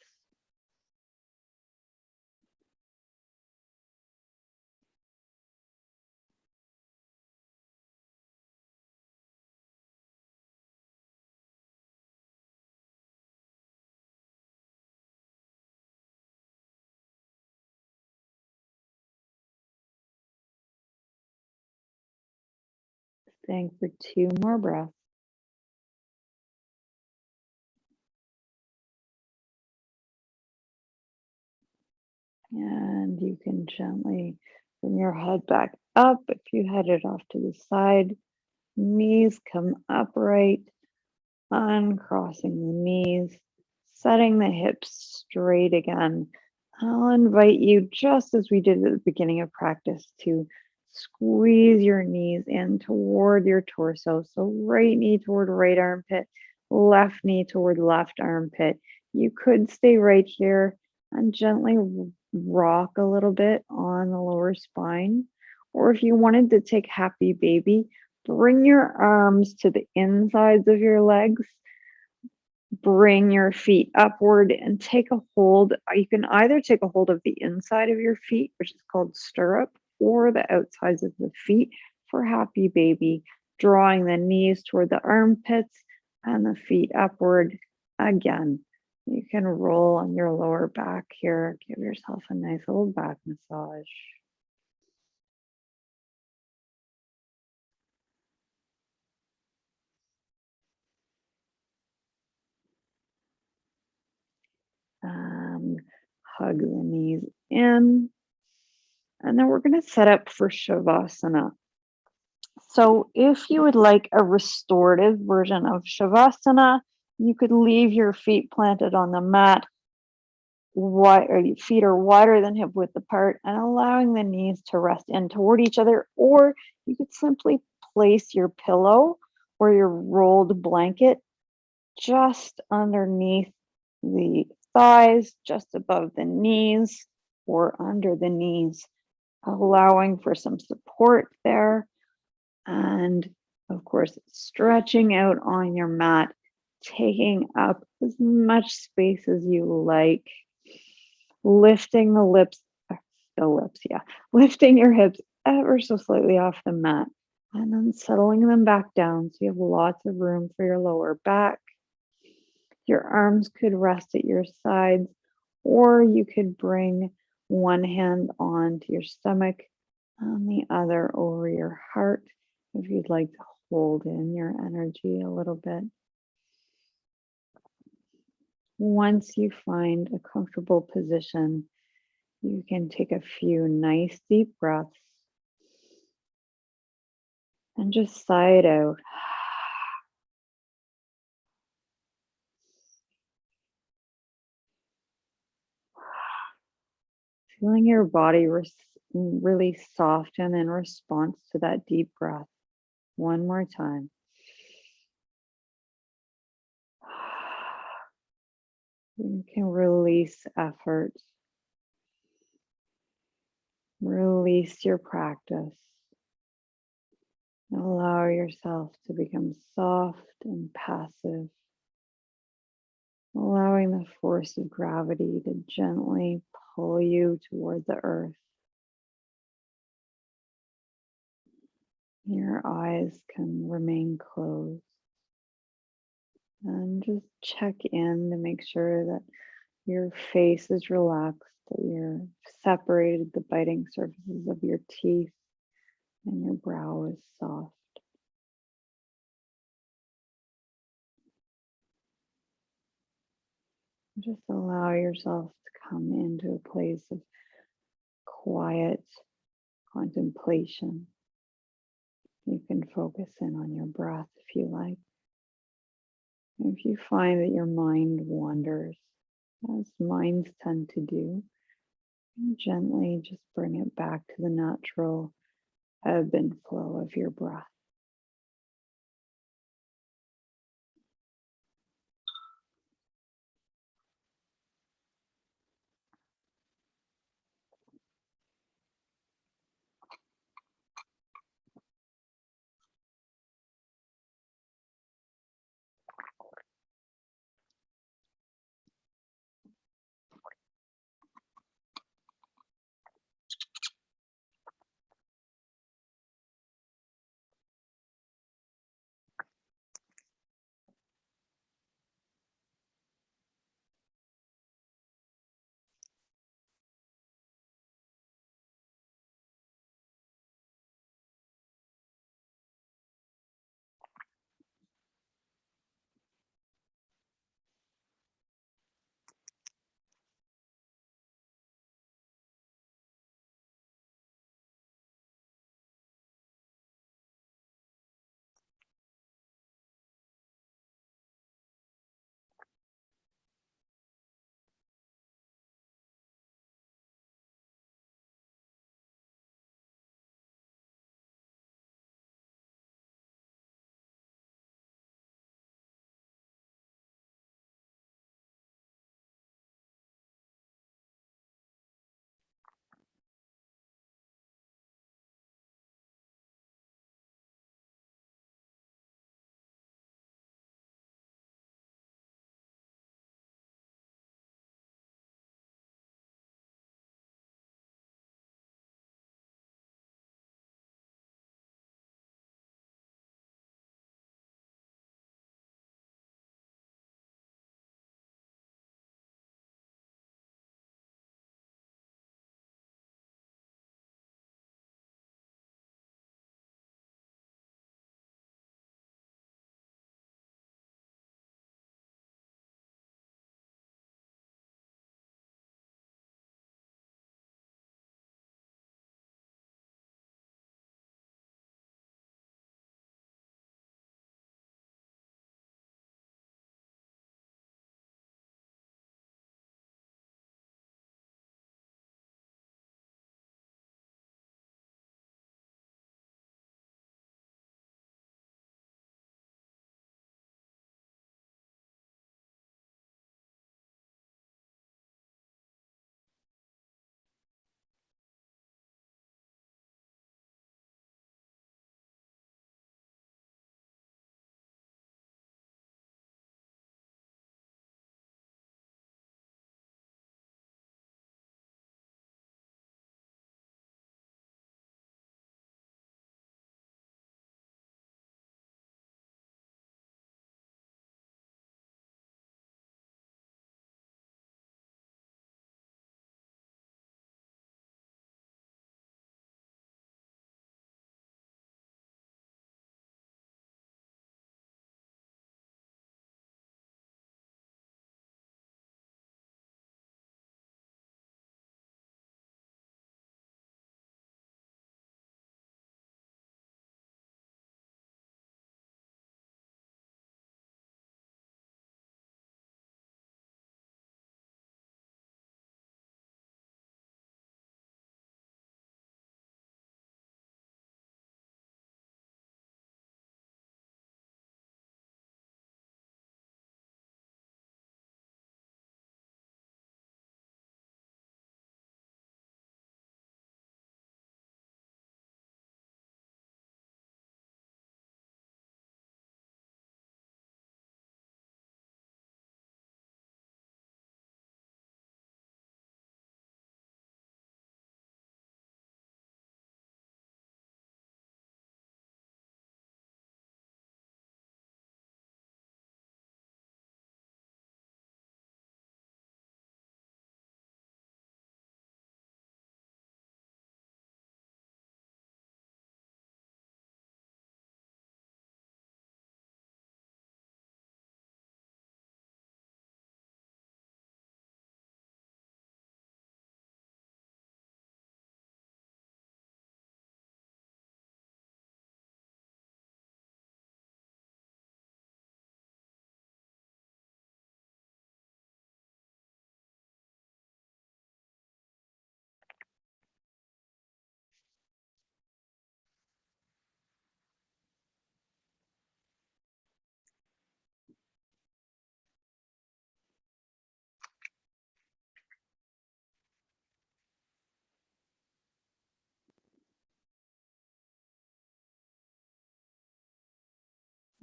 Staying for 2 more breaths. And you can gently bring your head back up if you headed off to the side. Knees come upright, uncrossing the knees, setting the hips straight again. I'll invite you, just as we did at the beginning of practice, to Squeeze your knees in toward your torso. So right knee toward right armpit, left knee toward left armpit. You could stay right here and gently rock a little bit on the lower spine. Or if you wanted to take happy baby, bring your arms to the insides of your legs. Bring your feet upward and take a hold. You can either take a hold of the inside of your feet, which is called stirrup, or the outsides of the feet for happy baby, drawing the knees toward the armpits and the feet upward again. You can roll on your lower back here. Give yourself a nice little back massage. And hug the knees in. And then we're going to set up for Shavasana. So if you would like a restorative version of Shavasana, you could leave your feet planted on the mat, or your feet are wider than hip width apart and allowing the knees to rest in toward each other, or you could simply place your pillow or your rolled blanket just underneath the thighs, just above the knees or under the knees, allowing for some support there. And of course, stretching out on your mat, taking up as much space as you like, lifting lifting your hips ever so slightly off the mat, and then settling them back down so you have lots of room for your lower back. Your arms could rest at your sides, or you could bring one hand onto your stomach and the other over your heart if you'd like to hold in your energy a little bit. Once you find a comfortable position, you can take a few nice deep breaths and just sigh it out. Feeling your body really soften in response to that deep breath. One more time. You can release effort, release your practice. Allow yourself to become soft and passive, allowing the force of gravity to gently pull you toward the earth. Your eyes can remain closed. And just check in to make sure that your face is relaxed, that you're separated the biting surfaces of your teeth, and your brow is soft. Just allow yourself to come into a place of quiet contemplation. You can focus in on your breath if you like. If you find that your mind wanders, as minds tend to do, gently just bring it back to the natural ebb and flow of your breath.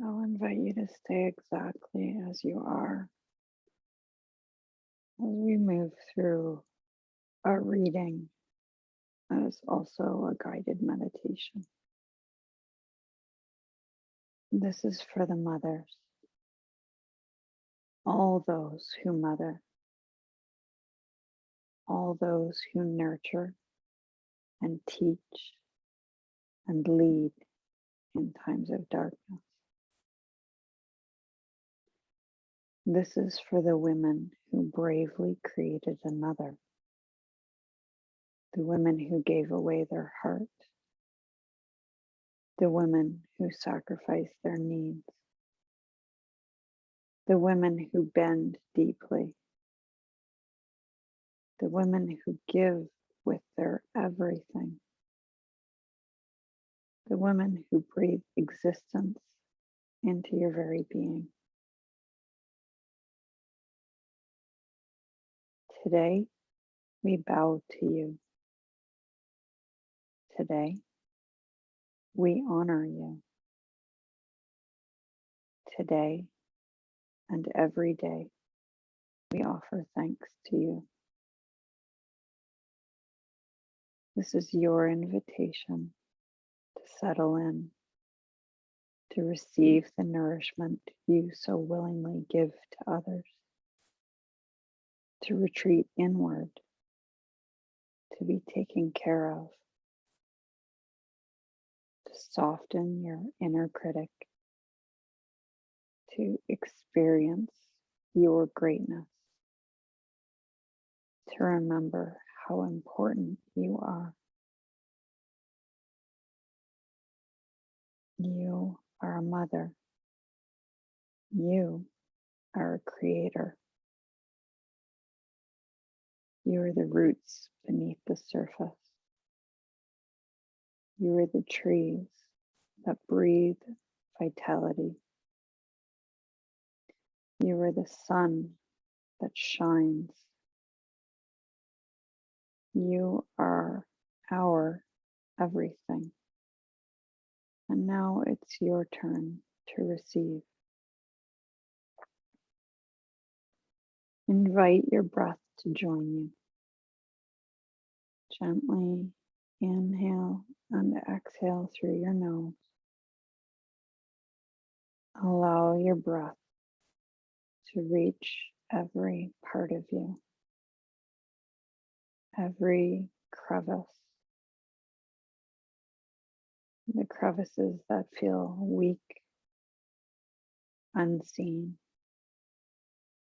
I'll invite you to stay exactly as you are as we move through our reading as also a guided meditation. This is for the mothers, all those who mother, all those who nurture and teach and lead in times of darkness. This is for the women who bravely created another, the women who gave away their heart, the women who sacrificed their needs, the women who bend deeply, the women who give with their everything, the women who breathe existence into your very being. Today, we bow to you. Today, we honor you. Today and every day, we offer thanks to you. This is your invitation to settle in, to receive the nourishment you so willingly give to others, to retreat inward, to be taken care of, to soften your inner critic, to experience your greatness, to remember how important you are. You are a mother. You are a creator. You are the roots beneath the surface. You are the trees that breathe vitality. You are the sun that shines. You are our everything. And now it's your turn to receive. Invite your breath to join you. Gently inhale and exhale through your nose. Allow your breath to reach every part of you, every crevice, the crevices that feel weak, unseen,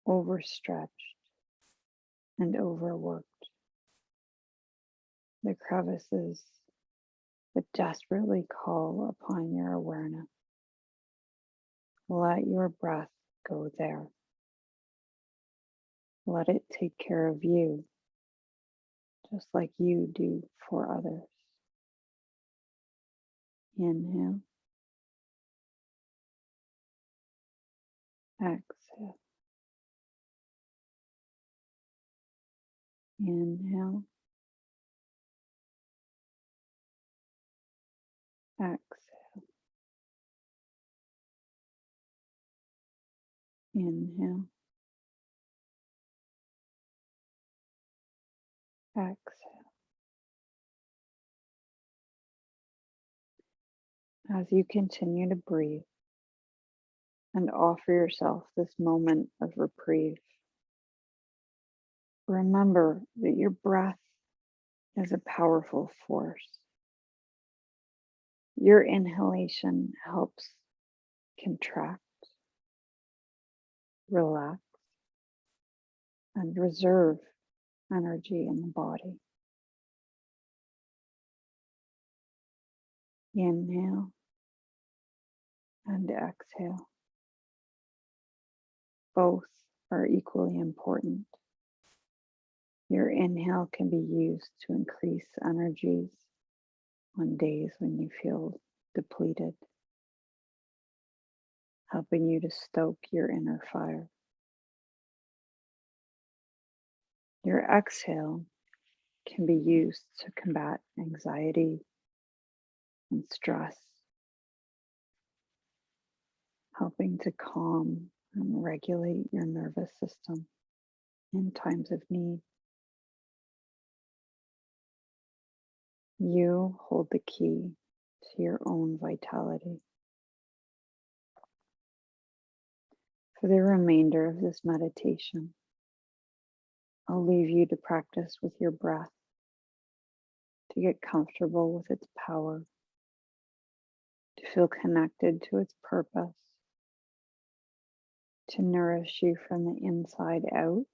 overstretched, and overworked. The crevices that desperately call upon your awareness. Let your breath go there. Let it take care of you, just like you do for others. Inhale, exhale. Inhale, exhale. Inhale, exhale. As you continue to breathe and offer yourself this moment of reprieve, remember that your breath is a powerful force. Your inhalation helps contract, relax, and reserve energy in the body. Inhale and exhale. Both are equally important. Your inhale can be used to increase energies on days when you feel depleted, helping you to stoke your inner fire. Your exhale can be used to combat anxiety and stress, helping to calm and regulate your nervous system in times of need. You hold the key to your own vitality. For the remainder of this meditation, I'll leave you to practice with your breath, to get comfortable with its power, to feel connected to its purpose, to nourish you from the inside out,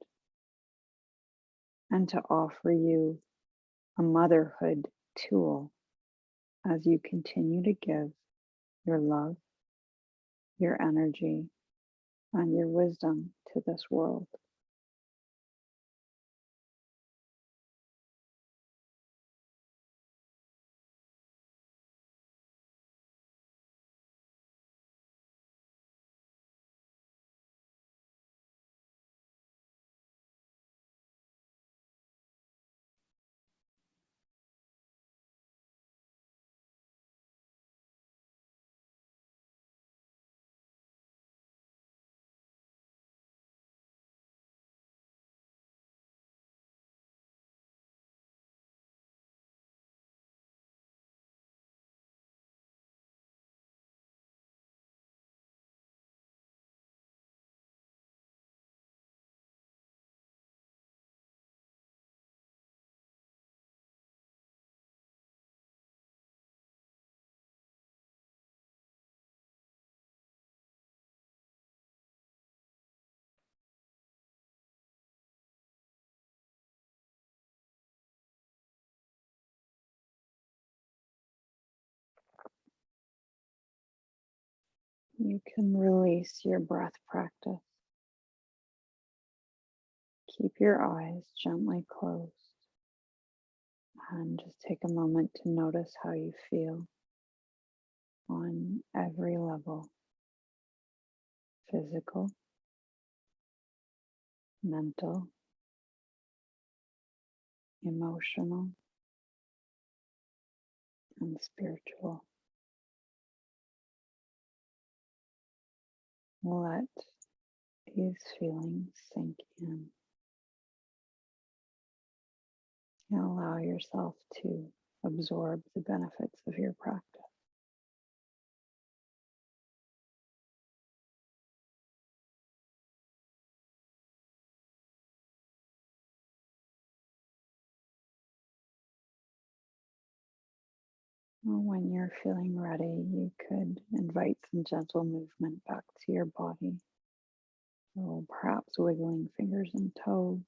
and to offer you a motherhood tool as you continue to give your love, your energy, and your wisdom to this world. You can release your breath practice. Keep your eyes gently closed and just take a moment to notice how you feel on every level: physical, mental, emotional, and spiritual. Let these feelings sink in and allow yourself to absorb the benefits of your practice. When you're feeling ready, you could invite some gentle movement back to your body. So perhaps wiggling fingers and toes,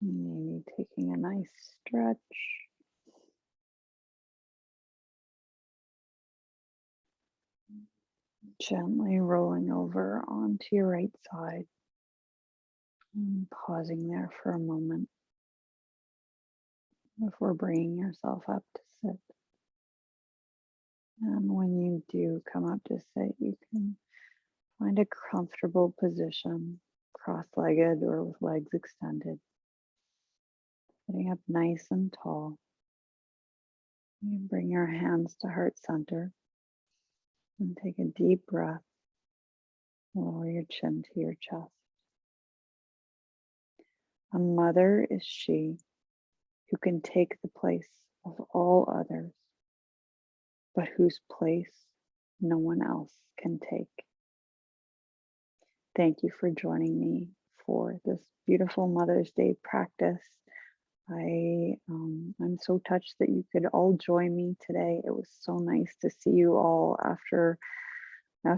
maybe taking a nice stretch, gently rolling over onto your right side, and pausing there for a moment before bringing yourself up to sit. And when you do come up to sit, you can find a comfortable position, cross-legged or with legs extended, sitting up nice and tall. You bring your hands to heart center and take a deep breath. Lower your chin to your chest. A mother is she who can take the place of all others, but whose place no one else can take. Thank you for joining me for this beautiful Mother's Day practice. I'm so touched that you could all join me today. It was so nice to see you all after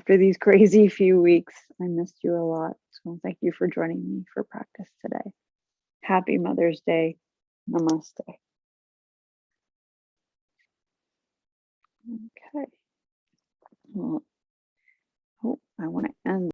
these crazy few weeks. I missed you a lot. So thank you for joining me for practice today. Happy Mother's Day. Namaste. Okay. Well, I want to end